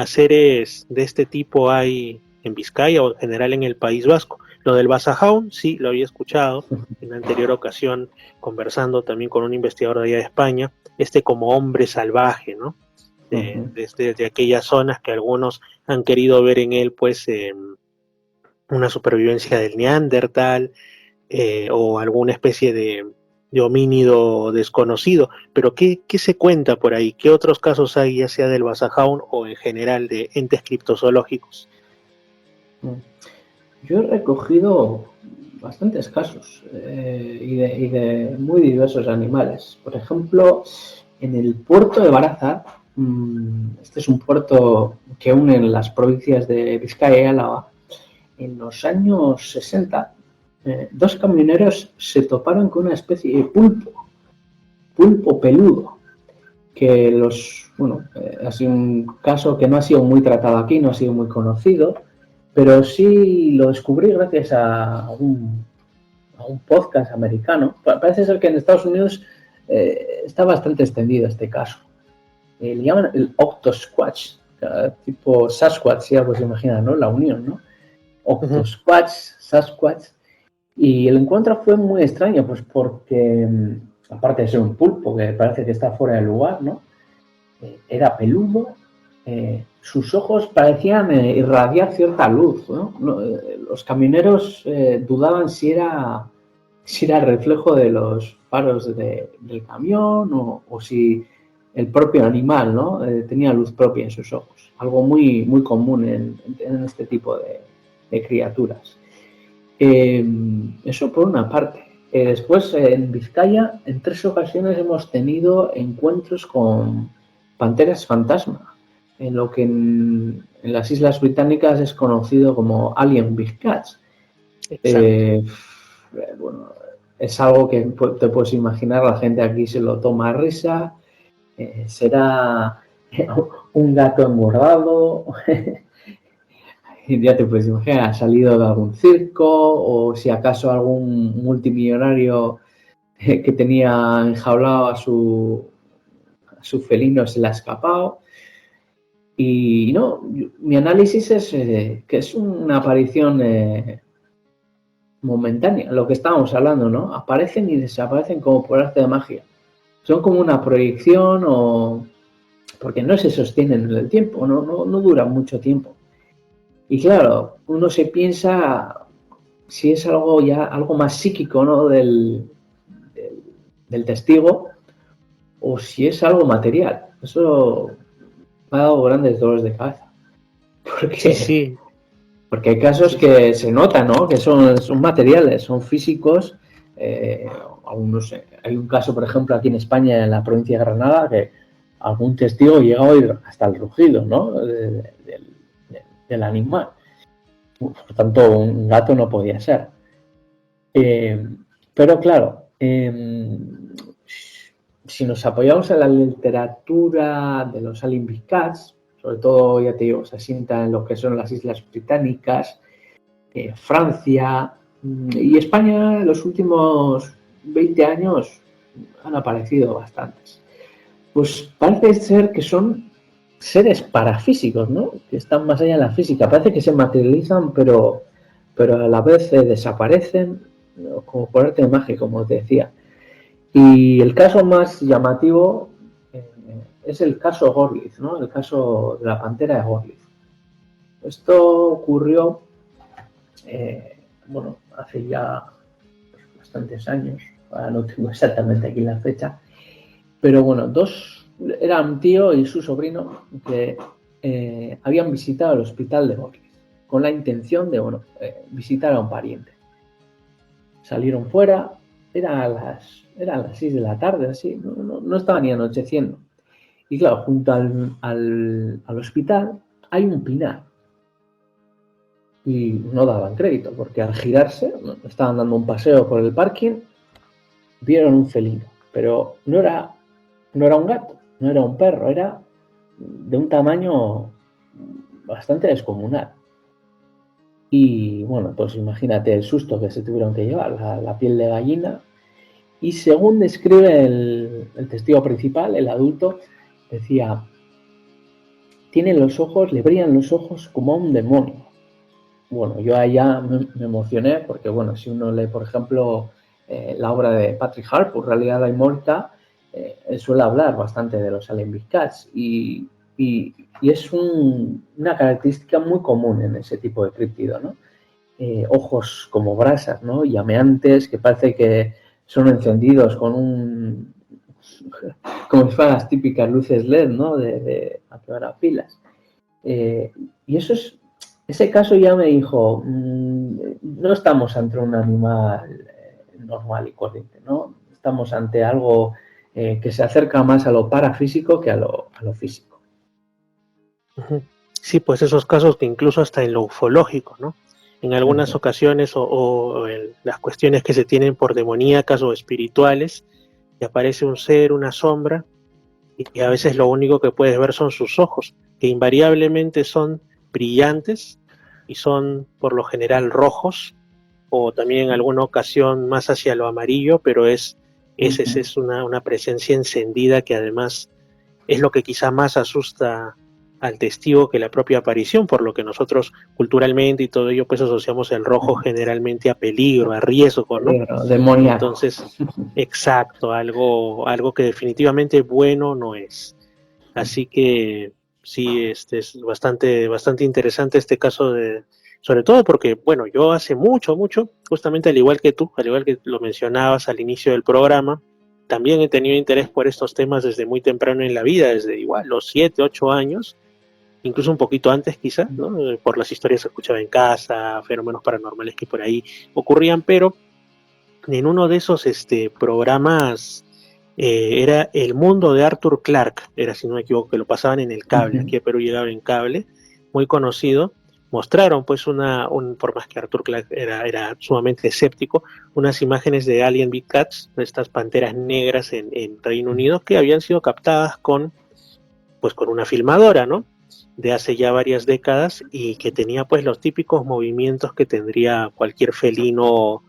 seres de este tipo hay en Vizcaya o en general en el País Vasco? Lo del Basajaun, sí, lo había escuchado en la anterior ocasión, conversando también con un investigador de allá de España, como hombre salvaje, ¿no? De aquellas zonas que algunos han querido ver en él, pues, una supervivencia del Neandertal o alguna especie de homínido desconocido. Pero ¿qué se cuenta por ahí? ¿Qué otros casos hay, ya sea del Basajaun o en general de entes criptozoológicos? Yo he recogido bastantes casos y de muy diversos animales. Por ejemplo, en el puerto de Baraza, este es un puerto que une las provincias de Vizcaya y Álava, en los años 60, dos camioneros se toparon con una especie de pulpo peludo, que ha sido un caso que no ha sido muy tratado aquí, no ha sido muy conocido, pero sí lo descubrí gracias a un podcast americano. Parece ser que en Estados Unidos está bastante extendido este caso. Le llaman el Octosquatch, tipo Sasquatch, ya pues imaginan, ¿no? La unión, ¿no? Octosquatch, Sasquatch. Y el encuentro fue muy extraño, pues porque, aparte de ser un pulpo que parece que está fuera de lugar, ¿no? Era peludo, sus ojos parecían irradiar cierta luz, ¿no? Los camioneros dudaban si era reflejo de los faros del camión o si el propio animal, ¿no? Tenía luz propia en sus ojos, algo muy, muy común en este tipo de criaturas. Eso por una parte. Después, en Vizcaya, en 3 ocasiones hemos tenido encuentros con panteras fantasma, en lo que en las Islas Británicas es conocido como Alien Big Cats. Bueno, es algo que te puedes imaginar, la gente aquí se lo toma a risa, será un gato engordado, ya te puedes imaginar, ha salido de algún circo o si acaso algún multimillonario que tenía enjaulado a su felino se le ha escapado. Y no, mi análisis es que es una aparición momentánea, lo que estábamos hablando, ¿no? Aparecen y desaparecen como por arte de magia. Son como una proyección porque no se sostienen en el tiempo, no duran mucho tiempo. Y claro, uno se piensa si es algo más psíquico, ¿no? del testigo, o si es algo material. Eso me ha dado grandes dolores de cabeza. Porque hay casos que se nota, ¿no? Que son materiales, son físicos. Aún no sé. Hay un caso, por ejemplo, aquí en España, en la provincia de Granada, que algún testigo llega a oír hasta el rugido, ¿no? Del animal. Por tanto, un gato no podía ser. Pero claro, si nos apoyamos en la literatura de los Alien Big Cats, sobre todo, ya te digo, se asienta en lo que son las Islas Británicas, Francia y España, en los últimos 20 años han aparecido bastantes. Pues parece ser que son seres parafísicos, ¿no? Que están más allá de la física. Parece que se materializan, pero a la vez desaparecen, ¿no? Como por arte de magia, como te decía. Y el caso más llamativo es el caso Gorliz, ¿no? El caso de la pantera de Gorliz. Esto ocurrió, hace ya bastantes años. Ahora no tengo exactamente aquí la fecha. Pero bueno, era un tío y su sobrino que habían visitado el hospital de Gorliz con la intención de, visitar a un pariente. Salieron fuera, eran las 6 de la tarde, así, no estaba ni anocheciendo. Y claro, junto al hospital hay un pinar. Y no daban crédito, porque al girarse, estaban dando un paseo por el parking, vieron un felino. Pero no era un gato, no era un perro, era de un tamaño bastante descomunal. Y bueno, pues imagínate el susto que se tuvieron que llevar, la piel de gallina. Y según describe el testigo principal, el adulto, decía, le brillan los ojos como a un demonio. Bueno, yo allá me emocioné porque, si uno lee, por ejemplo, la obra de Patrick Harpur, Realidad Daimónica, él suele hablar bastante de los Alien Big Cats y es una característica muy común en ese tipo de críptido, ¿no? Ojos como brasas, ¿no? Llameantes, que parece que son encendidos con como si fueran las típicas luces LED, ¿no? De activar a pilas. Y ese caso ya me dijo, no estamos ante un animal normal y corriente, ¿no? Estamos ante algo que se acerca más a lo parafísico que a lo físico. Sí, pues esos casos que incluso hasta en lo ufológico, ¿no? En algunas ocasiones o en las cuestiones que se tienen por demoníacas o espirituales, que aparece un ser, una sombra, y a veces lo único que puedes ver son sus ojos, que invariablemente son brillantes y son por lo general rojos, o también en alguna ocasión más hacia lo amarillo, pero es una presencia encendida que además es lo que quizá más asusta al testigo que la propia aparición, por lo que nosotros culturalmente y todo ello pues asociamos el rojo generalmente a peligro, a riesgo, ¿no? Demoníaco. Entonces, exacto, algo que definitivamente bueno no es. Así que sí, es bastante interesante este caso sobre todo porque, yo hace mucho, justamente al igual que tú, al igual que lo mencionabas al inicio del programa, también he tenido interés por estos temas desde muy temprano en la vida, desde igual los 7, 8 años, incluso un poquito antes quizás, ¿no? Por las historias que escuchaba en casa, fenómenos paranormales que por ahí ocurrían, pero en uno de esos programas era El Mundo de Arthur Clarke, era, si no me equivoco, que lo pasaban en el cable, aquí a Perú llegaba en cable, muy conocido. Mostraron pues por más que Arthur Clarke era sumamente escéptico, unas imágenes de Alien Big Cats, de estas panteras negras en Reino Unido, que habían sido captadas con una filmadora, ¿no? de hace ya varias décadas y que tenía pues los típicos movimientos que tendría cualquier felino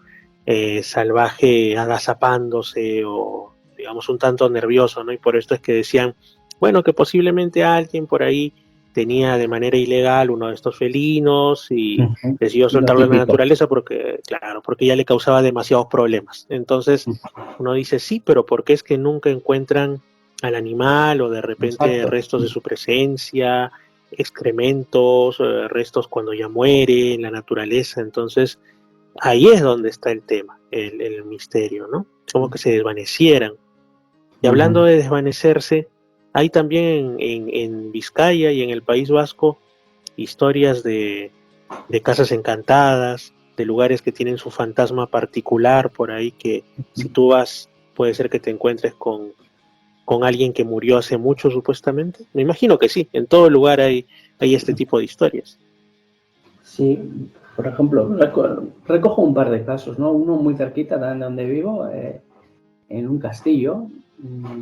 salvaje agazapándose o digamos un tanto nervioso, ¿no? Y por esto es que decían, bueno, que posiblemente alguien por ahí tenía de manera ilegal uno de estos felinos y decidió soltarlo en la naturaleza porque, claro, porque ya le causaba demasiados problemas. Entonces uno dice, sí, pero ¿por qué es que nunca encuentran al animal o de repente restos de su presencia, excrementos, restos cuando ya muere en la naturaleza? Entonces ahí es donde está el tema, el misterio, ¿no? Como que se desvanecieran. Y hablando de desvanecerse, hay también en Vizcaya y en el País Vasco historias de casas encantadas, de lugares que tienen su fantasma particular por ahí, que si tú vas puede ser que te encuentres con alguien que murió hace mucho supuestamente. Me imagino que sí, en todo lugar hay este tipo de historias. Sí, por ejemplo, recojo un par de casos, ¿no? Uno muy cerquita de donde vivo, en un castillo,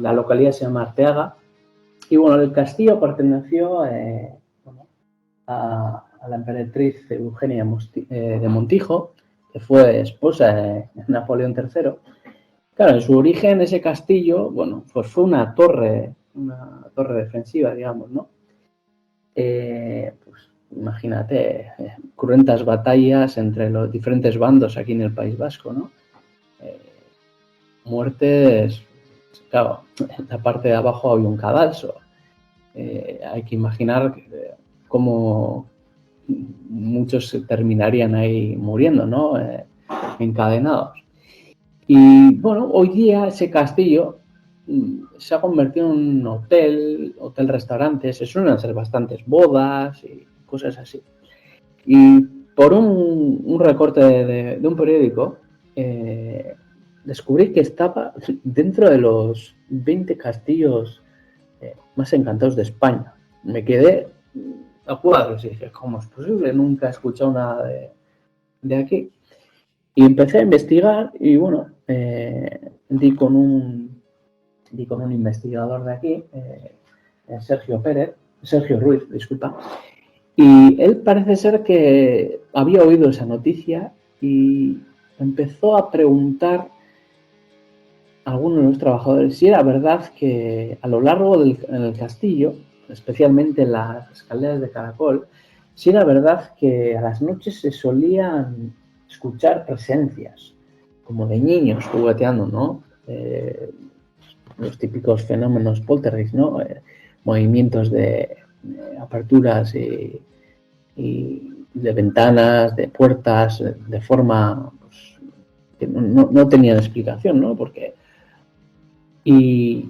la localidad se llama Arteaga, y bueno, el castillo perteneció a la emperatriz Eugenia de Montijo, que fue esposa de Napoleón III. Claro, en su origen ese castillo, bueno, pues fue una torre defensiva, digamos, ¿no? Pues imagínate, cruentas batallas entre los diferentes bandos aquí en el País Vasco, ¿no? Muertes, claro, en la parte de abajo había un cadalso. Hay que imaginar cómo muchos terminarían ahí muriendo, ¿no? Encadenados. Y bueno, hoy día ese castillo se ha convertido en un hotel-restaurante. Se suelen hacer bastantes bodas y cosas así. Y por un recorte de un periódico, descubrí que estaba dentro de los 20 castillos más encantados de España. Me quedé a cuadros y dije, ¿cómo es posible? Nunca he escuchado nada de aquí. Y empecé a investigar y bueno, di con un investigador de aquí, Sergio Ruiz, disculpa, y él parece ser que había oído esa noticia y empezó a preguntar a algunos de los trabajadores si era verdad que a lo largo del castillo, especialmente en las escaleras de caracol, si era verdad que a las noches se solían escuchar presencias, como de niños jugueteando, ¿no? Los típicos fenómenos poltergeist, ¿no? Movimientos de aperturas y de ventanas, de puertas, de forma pues, que no tenían explicación, ¿no? Y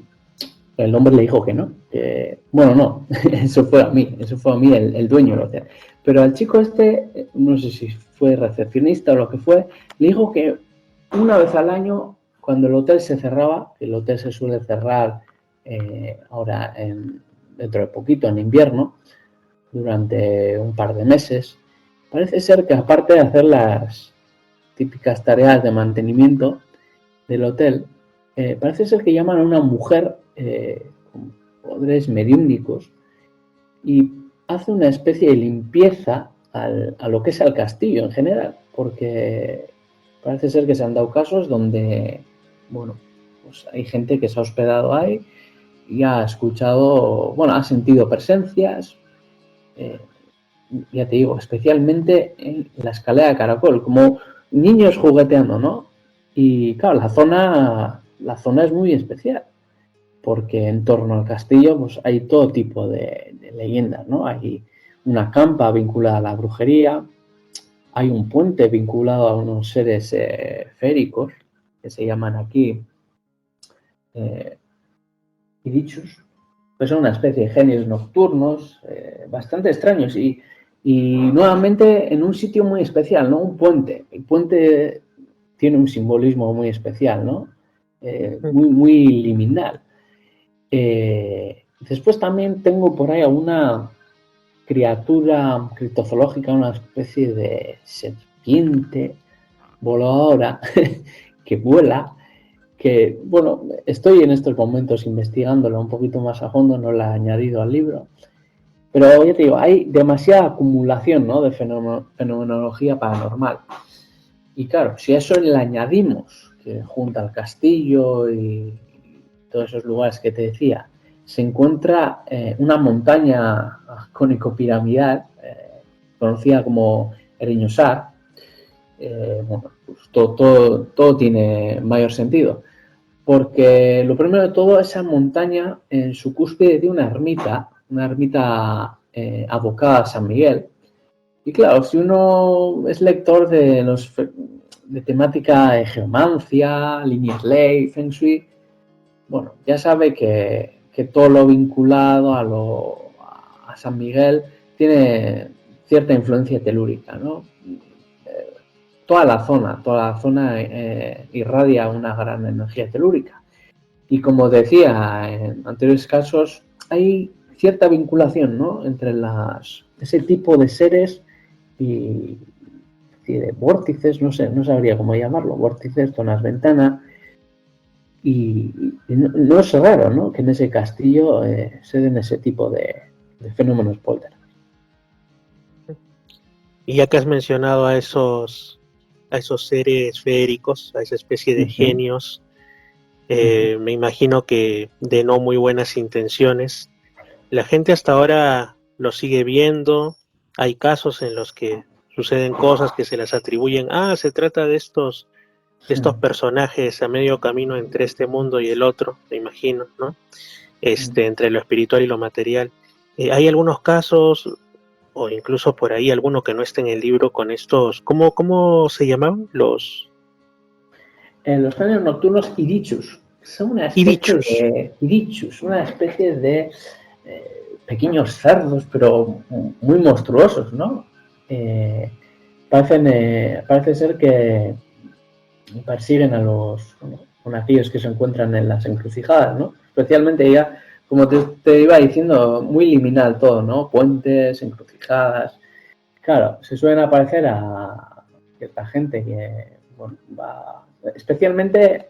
el hombre le dijo que no, que, bueno, no, eso fue a mí el dueño del hotel. Pero al chico este, no sé si fue recepcionista o lo que fue, le dijo que una vez al año, cuando el hotel se cerraba, el hotel se suele cerrar ahora dentro de poquito, en invierno, durante un par de meses, parece ser que aparte de hacer las típicas tareas de mantenimiento del hotel, parece ser que llaman a una mujer con poderes mediúmnicos y hace una especie de limpieza a lo que es el castillo en general, porque parece ser que se han dado casos donde, bueno, pues hay gente que se ha hospedado ahí y ha escuchado, bueno, ha sentido presencias, ya te digo, especialmente en la escalera de caracol, como niños jugueteando, ¿no? Y claro, la zona es muy especial, porque en torno al castillo pues, hay todo tipo de leyendas, ¿no? Hay una campa vinculada a la brujería, hay un puente vinculado a unos seres féricos, que se llaman aquí Irichus, que son una especie de genios nocturnos, bastante extraños, y nuevamente en un sitio muy especial, ¿no? Un puente. El puente tiene un simbolismo muy especial, ¿no? Muy liminal. Después también tengo por ahí alguna criatura criptozoológica, una especie de serpiente voladora que vuela, que, bueno, estoy en estos momentos investigándolo un poquito más a fondo, no la he añadido al libro, Pero ya te digo, hay demasiada acumulación, ¿no?, de fenomenología paranormal. Y claro, si a eso le añadimos que junto al castillo y todos esos lugares que te decía, se encuentra una montaña cónico-piramidal conocida como Eriñosar, bueno, pues todo tiene mayor sentido. Porque lo primero de todo, esa montaña en su cúspide tiene una ermita abocada a San Miguel. Y claro, si uno es lector de temática de geomancia, líneas ley, feng shui, bueno, ya sabe que todo lo vinculado a San Miguel tiene cierta influencia telúrica, ¿no? Toda la zona irradia una gran energía telúrica. Y como decía en anteriores casos, hay cierta vinculación, ¿no?, entre ese tipo de seres y de vórtices, no sabría cómo llamarlo, vórtices, zonas ventana. Y no es raro, ¿no?, que en ese castillo se den ese tipo de fenómenos poltergeist. Y ya que has mencionado a esos seres féricos, a esa especie de genios, me imagino que de no muy buenas intenciones, la gente hasta ahora lo sigue viendo. Hay casos en los que suceden cosas que se las atribuyen, se trata de estos personajes a medio camino entre este mundo y el otro, me imagino, ¿no? Entre lo espiritual y lo material. Hay algunos casos, o incluso por ahí alguno que no esté en el libro, con estos, ¿cómo se llamaban? Los genios nocturnos Irichus. Son una especie de pequeños cerdos, pero muy monstruosos, ¿no? Parece ser que persiguen a aquellos que se encuentran en las encrucijadas, ¿no? Especialmente ya, como te iba diciendo, muy liminal todo, ¿no? Puentes, encrucijadas. Claro, se suelen aparecer a cierta gente que, bueno, va, especialmente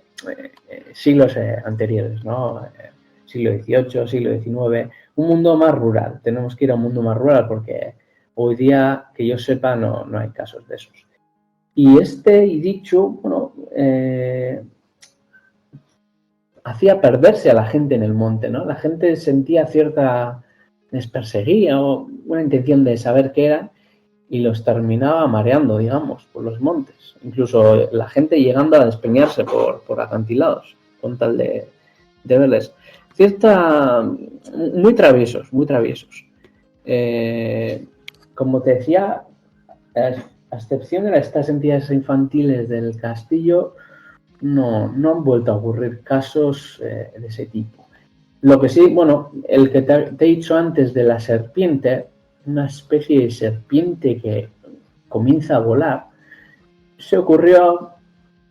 siglos anteriores, ¿no? Siglo XVIII, siglo XIX, un mundo más rural. Tenemos que ir a un mundo más rural porque hoy día, que yo sepa, no hay casos de esos. Y dicho, bueno, hacía perderse a la gente en el monte, ¿no? La gente sentía les perseguía o una intención de saber qué eran y los terminaba mareando, digamos, por los montes. Incluso la gente llegando a despeñarse por acantilados, con tal de verles. Muy traviesos. Como te decía, a excepción de estas entidades infantiles del castillo, no han vuelto a ocurrir casos de ese tipo. Lo que sí, bueno, el que te he dicho antes de la serpiente, una especie de serpiente que comienza a volar, se ocurrió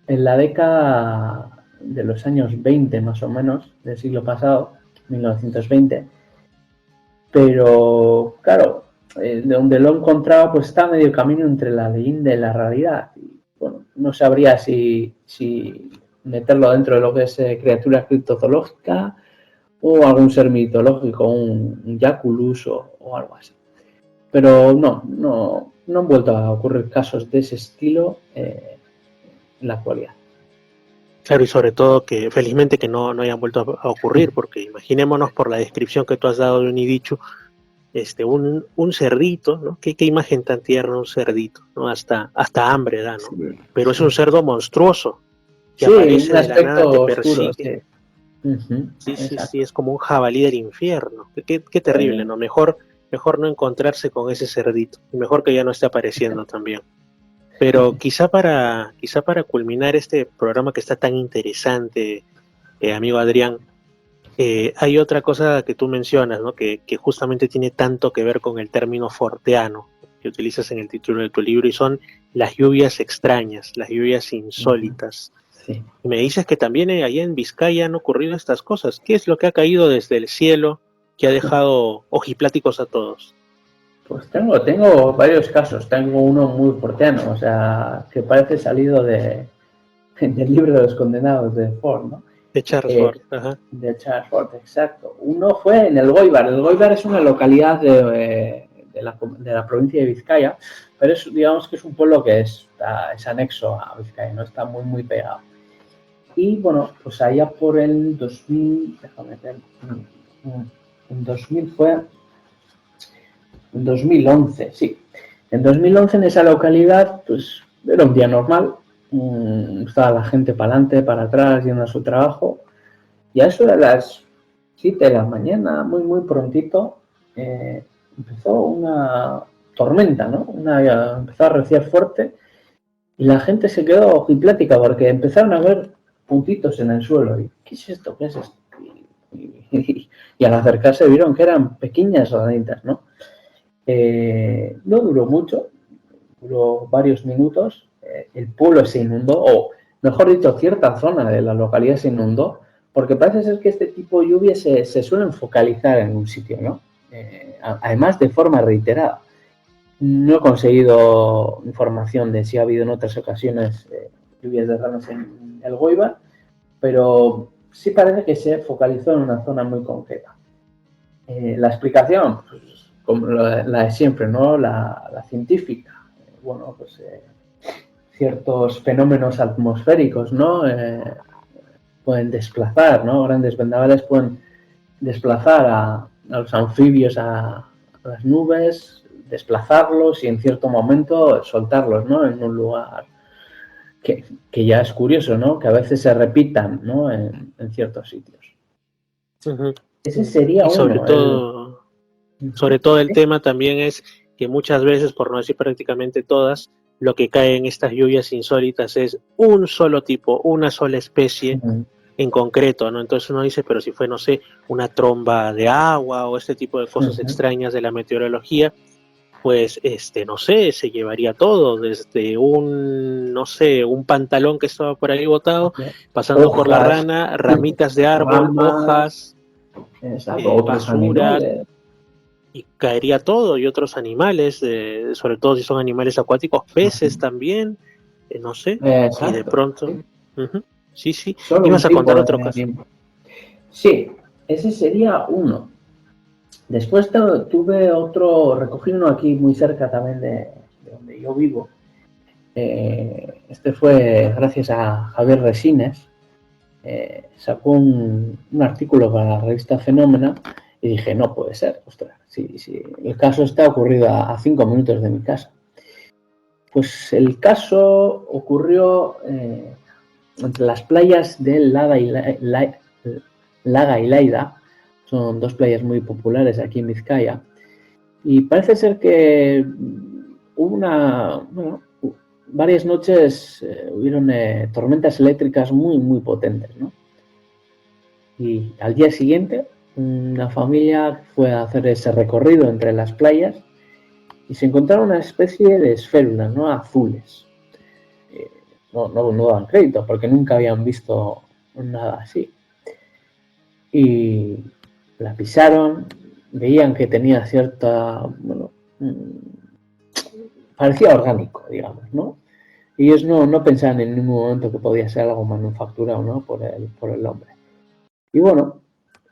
en la década de los años 20, más o menos, del siglo pasado, 1920. Pero, claro, de donde lo encontraba, pues está a medio camino entre la leyenda y la realidad. Y, bueno, no sabría si meterlo dentro de lo que es criatura criptozoológica o algún ser mitológico, un Yaculus o algo así. Pero no han vuelto a ocurrir casos de ese estilo en la actualidad. Claro, y sobre todo que felizmente que no hayan vuelto a ocurrir, porque imaginémonos por la descripción que tú has dado de un Irichu, un cerdito, ¿no? ¿Qué imagen tan tierna, un cerdito, ¿no? Hasta hambre da, ¿no? Sí. Pero es un cerdo monstruoso que aparece de la nada, te persigue. Sí, es como un jabalí del infierno. Qué terrible, ¿no? Mejor no encontrarse con ese cerdito, y mejor que ya no esté apareciendo también. Pero quizá para culminar este programa que está tan interesante, amigo Adrián, hay otra cosa que tú mencionas, ¿no? Que justamente tiene tanto que ver con el término forteano que utilizas en el título de tu libro, y son las lluvias extrañas, las lluvias insólitas. Sí. Y me dices que también allá en Vizcaya han ocurrido estas cosas. ¿Qué es lo que ha caído desde el cielo que ha dejado ojipláticos a todos? Pues tengo varios casos. Tengo uno muy forteano, o sea, que parece salido del libro de los condenados de Ford, ¿no? De Charlesford, ajá. De Charlesford, exacto. Uno fue en El Goibar. El Goibar es una localidad de la provincia de Vizcaya, pero digamos que es un pueblo que es anexo a Vizcaya, no está muy, muy pegado. Y bueno, pues allá por el 2000, déjame ver, en 2000 fue, en 2011, sí. En 2011 en esa localidad, pues era un día normal, estaba la gente para adelante, para atrás, yendo a su trabajo, y a eso de las 7 de la mañana, muy, muy prontito, empezó una tormenta, ¿no? Empezó a rociar fuerte, y la gente se quedó ojiplática porque empezaron a ver puntitos en el suelo. Y, ¿qué es esto? ¿Qué es esto? Y al acercarse vieron que eran pequeñas ranitas, ¿no? No duró mucho, duró varios minutos. El pueblo se inundó, o mejor dicho, cierta zona de la localidad se inundó, porque parece ser que este tipo de lluvias se suelen focalizar en un sitio, ¿no? Además de forma reiterada. No he conseguido información de si ha habido en otras ocasiones lluvias de granos en el Goibar, pero sí parece que se focalizó en una zona muy concreta. La explicación, pues, como la de siempre, ¿no? La científica. Bueno, pues ciertos fenómenos atmosféricos, ¿no? Pueden desplazar, ¿no? Grandes vendavales pueden desplazar a los anfibios a las nubes, desplazarlos y en cierto momento soltarlos, ¿no? En un lugar que ya es curioso, ¿no? Que a veces se repitan, ¿no? En ciertos sitios. Uh-huh. Ese sería y sobre uno. Sobre todo el tema también es que muchas veces, por no decir prácticamente todas, lo que cae en estas lluvias insólitas es un solo tipo, una sola especie en concreto, ¿no? Entonces uno dice, pero si fue, no sé, una tromba de agua o este tipo de cosas extrañas de la meteorología, pues, no sé, se llevaría todo, desde no sé, un pantalón que estaba por ahí botado, pasando hojas, por la rana, ramitas de árbol, hojas, basura, y caería todo, y otros animales, sobre todo si son animales acuáticos, peces también, no sé, y de pronto... Sí, sí. Solo ibas a contar otro caso. Sí, ese sería uno. Después tuve otro, recogí uno aquí muy cerca también de donde yo vivo. Este fue gracias a Javier Resines. Sacó un artículo para la revista Fenómena y dije, no puede ser, ostras, sí, el caso está ocurrido a 5 minutos de mi casa. Pues el caso ocurrió entre las playas de Laga y Laida, son dos playas muy populares aquí en Vizcaya, y parece ser que hubo varias noches hubieron tormentas eléctricas muy, muy potentes, ¿no? Y al día siguiente, una familia fue a hacer ese recorrido entre las playas y se encontraron una especie de esférulas, ¿no? Azules. No daban crédito porque nunca habían visto nada así. Y la pisaron, veían que tenía cierta, parecía orgánico, digamos, ¿no? Y ellos no pensaban en ningún momento que podía ser algo manufacturado, ¿no? por el hombre. Y bueno,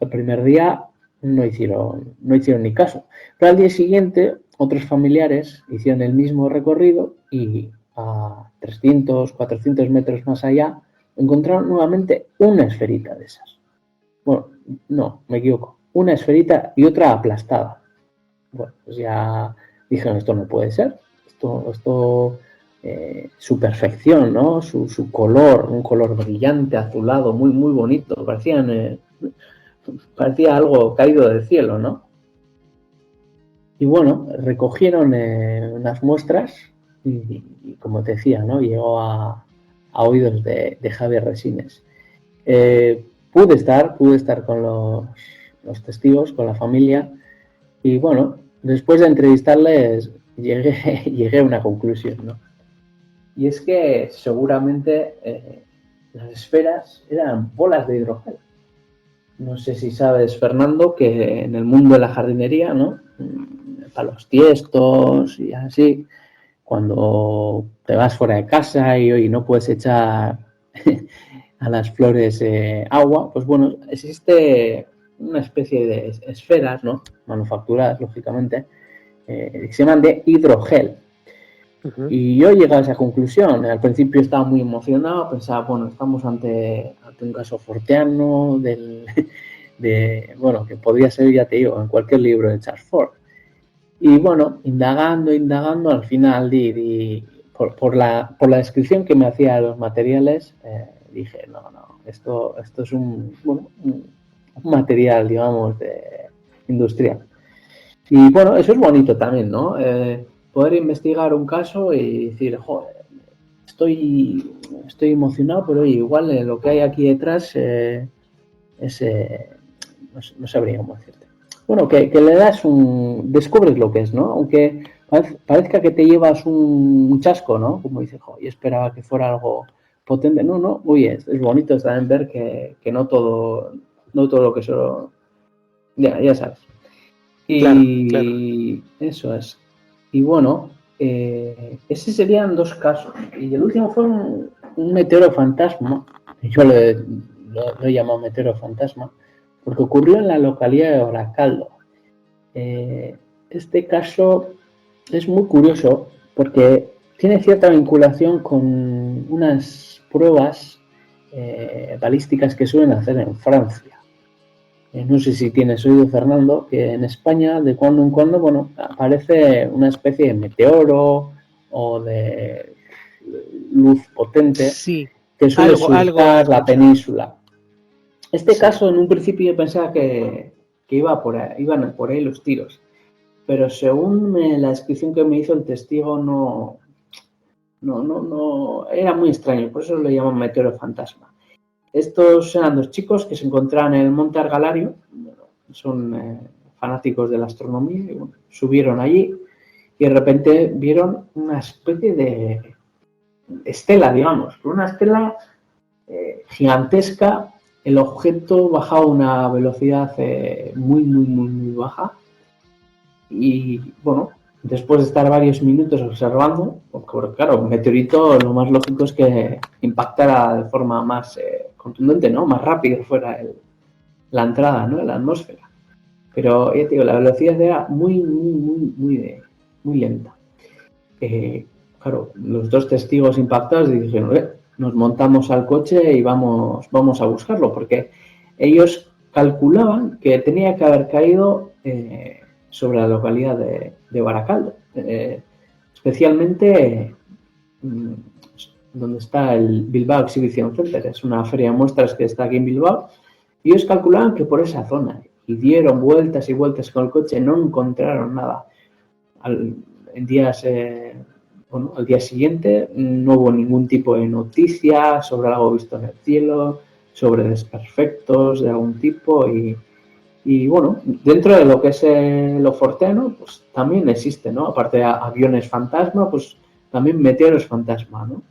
el primer día no hicieron ni caso. Pero al día siguiente, otros familiares hicieron el mismo recorrido y a 300, 400 metros más allá encontraron nuevamente una esferita de esas. Bueno, no, me equivoco. Una esferita y otra aplastada. Bueno, pues ya dijeron, esto no puede ser. Esto su perfección, ¿no? Su color, un color brillante, azulado, muy, muy bonito. Parecía algo caído del cielo, ¿no? Y bueno, recogieron unas muestras y como te decía, ¿no? Llegó a oídos de Javier Resines. Pude estar con los testigos, con la familia, y bueno, después de entrevistarles llegué a una conclusión, ¿no? Y es que seguramente las esferas eran bolas de hidrogel. No sé si sabes, Fernando, que en el mundo de la jardinería, ¿no? Para los tiestos y así, cuando te vas fuera de casa y no puedes echar a las flores agua, pues bueno, existe una especie de esferas, ¿no? Manufacturadas, lógicamente, que se llaman de hidrogel. Ujú. Y yo he llegado a esa conclusión. Al principio estaba muy emocionado, pensaba, bueno, estamos ante un caso forteano bueno, que podría ser, ya te digo, en cualquier libro de Charles Fort. Y bueno, indagando, al final por la descripción que me hacía de los materiales, dije, no, esto es un material, digamos, industrial. Y bueno, eso es bonito también, ¿no? Poder investigar un caso y decir, joder, estoy emocionado, pero oye, igual lo que hay aquí detrás no sabría cómo decirte. Bueno, que le das descubres lo que es, ¿no? Aunque parezca que te llevas un chasco, ¿no? Como dices, yo esperaba que fuera algo potente. No, oye, es bonito también ver que no todo lo que solo... Ya sabes. Y Claro. eso es. Y bueno, ese serían dos casos. Y el último fue un meteoro fantasma. Yo lo he llamado meteoro fantasma, porque ocurrió en la localidad de Baracaldo. Este caso es muy curioso porque tiene cierta vinculación con unas pruebas balísticas que suelen hacer en Francia. No sé si tienes oído, Fernando, que en España de cuando en cuando, bueno, aparece una especie de meteoro o de luz potente Sí, que suele algo he surcar la escuchado. península. Este Sí. caso, en un principio yo pensaba que iban por ahí los tiros, pero según la descripción que me hizo el testigo, no, era muy extraño, por eso lo llaman meteoro fantasma. Estos eran dos chicos que se encontraban en el Monte Argalario, son fanáticos de la astronomía, y bueno, subieron allí y de repente vieron una especie de estela, digamos, una estela gigantesca. El objeto bajaba a una velocidad muy baja y bueno, después de estar varios minutos observando, porque claro, un meteorito lo más lógico es que impactara de forma más contundente, ¿no? Más rápido fuera la entrada, ¿no? En la atmósfera. Pero ya te digo, la velocidad era muy lenta. Claro, los dos testigos impactados dijeron, nos montamos al coche y vamos a buscarlo, porque ellos calculaban que tenía que haber caído sobre la localidad de Baracaldo, especialmente donde está el Bilbao Exhibition Center, es una feria de muestras que está aquí en Bilbao, y ellos calculaban que por esa zona, y dieron vueltas y vueltas con el coche, no encontraron nada. Al día siguiente no hubo ningún tipo de noticia sobre algo visto en el cielo, sobre desperfectos de algún tipo y bueno, dentro de lo que es lo forteano, pues también existe, ¿no? Aparte de aviones fantasma, pues también meteoros fantasma, ¿no?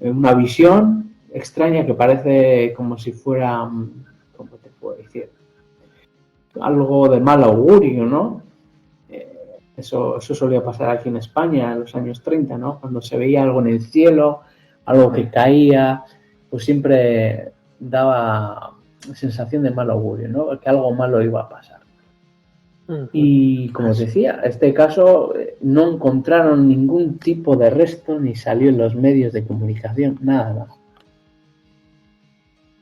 Una visión extraña que parece como si fuera, ¿cómo te puedo decir? Algo de mal augurio, ¿no? Eso solía pasar aquí en España en los años 30, ¿no? Cuando se veía algo en el cielo, algo que caía, pues siempre daba sensación de mal augurio, ¿no? Que algo malo iba a pasar. Uh-huh. Y como os decía, en este caso no encontraron ningún tipo de resto ni salió en los medios de comunicación, nada.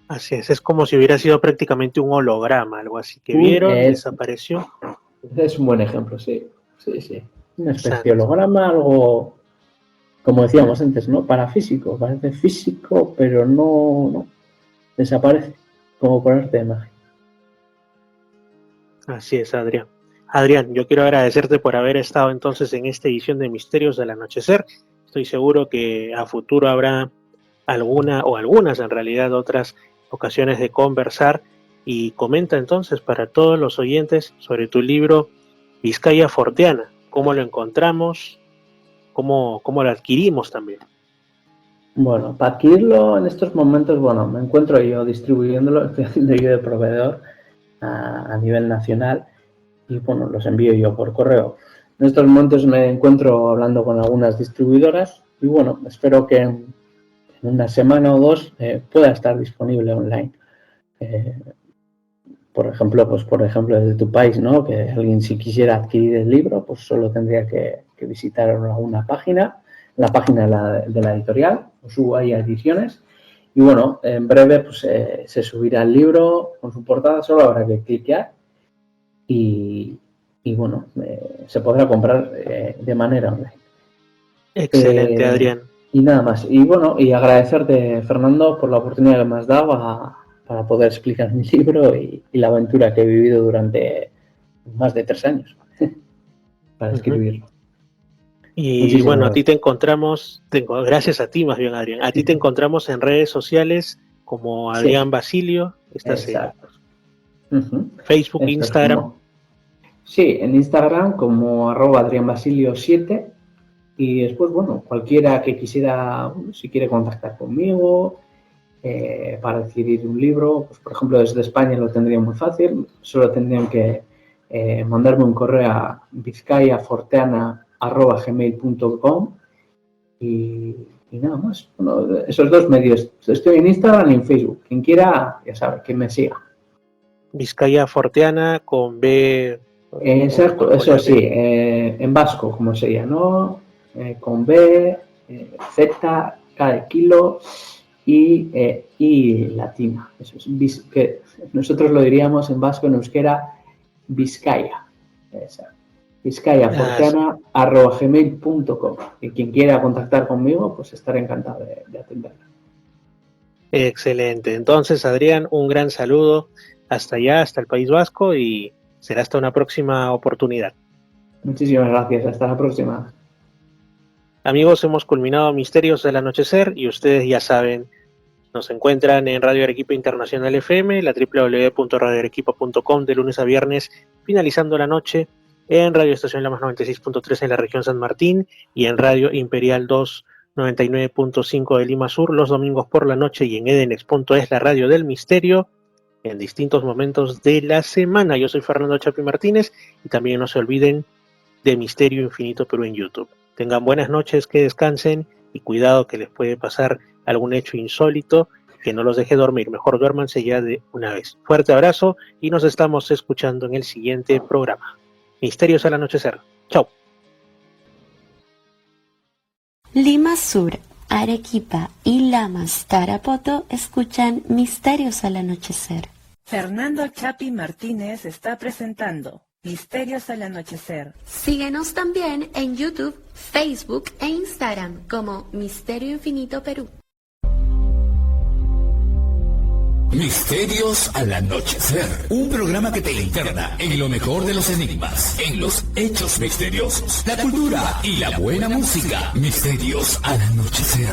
Así es como si hubiera sido prácticamente un holograma, algo así que vieron, desapareció. Es un buen ejemplo, sí. Una especie de holograma, algo, como decíamos antes, ¿no? Parafísico, parece físico, pero no desaparece, como por arte de magia. Así es, Adrián. Adrián, yo quiero agradecerte por haber estado entonces en esta edición de Misterios del Anochecer. Estoy seguro que a futuro habrá algunas en realidad otras ocasiones de conversar, y comenta entonces para todos los oyentes sobre tu libro Vizcaya Forteana, cómo lo encontramos, cómo lo adquirimos también. Bueno, para adquirirlo en estos momentos, bueno, me encuentro yo distribuyéndolo, estoy haciendo yo de proveedor a nivel nacional y bueno, los envío yo por correo. En estos momentos me encuentro hablando con algunas distribuidoras y bueno, espero que en una semana o dos pueda estar disponible online. Por ejemplo, desde tu país, ¿no? Que alguien si quisiera adquirir el libro, pues solo tendría que visitar una página, la página de la editorial, Ushuaia Ediciones, y bueno, en breve pues se subirá el libro con su portada, solo habrá que cliquear y bueno, se podrá comprar de manera online. Excelente, Adrián. Y nada más. Y bueno, y agradecerte, Fernando, por la oportunidad que me has dado para poder explicar mi libro y la aventura que he vivido durante más de 3 años para escribirlo. Y muchísimas bueno, gracias. A ti te encontramos, gracias a ti más bien, Adrián, a ti te encontramos en redes sociales como Adrián Basilio, estás en Facebook, Esto Instagram. Sí, en Instagram como @AdriánBasilio7 y después, bueno, cualquiera que quisiera, si quiere contactar conmigo para adquirir un libro, pues por ejemplo desde España lo tendría muy fácil, solo tendrían que mandarme un correo a vizcayaforteana@gmail.com y nada más. Bueno, esos 2 medios. Estoy en Instagram y en Facebook. Quien quiera, ya sabe, que me siga. Vizcaya Forteana con B. Exacto, eso sí, en vasco, como sería, ¿no? Con B, Z, K de kilo y latina. Eso es, que nosotros lo diríamos en vasco, en euskera, Vizcaya. vizcayaforteana@gmail.com. Y quien quiera contactar conmigo, pues estaré encantado de atenderla. Excelente. Entonces, Adrián, un gran saludo hasta allá, hasta el País Vasco, y será hasta una próxima oportunidad. Muchísimas gracias. Hasta la próxima. Amigos, hemos culminado Misterios del Anochecer y ustedes ya saben, nos encuentran en Radio Arequipa Internacional FM, la www.radioarequipa.com de lunes a viernes, finalizando la noche, en Radio Estación Lamas 96.3 en la región San Martín y en Radio Imperial 299.5 de Lima Sur los domingos por la noche y en edenex.es, la radio del misterio, en distintos momentos de la semana. Yo soy Fernando Chapi Martínez y también no se olviden de Misterio Infinito Perú en YouTube. Tengan buenas noches, que descansen y cuidado que les puede pasar algún hecho insólito que no los deje dormir. Mejor duérmanse ya de una vez. Fuerte abrazo y nos estamos escuchando en el siguiente programa. Misterios al Anochecer. Chau. Lima Sur, Arequipa y Lamas Tarapoto escuchan Misterios al Anochecer. Fernando Chapi Martínez está presentando Misterios al Anochecer. Síguenos también en YouTube, Facebook e Instagram como Misterio Infinito Perú. Misterios al Anochecer, un programa que te interna en lo mejor de los enigmas, en los hechos misteriosos, la cultura y la buena música. Misterios al Anochecer.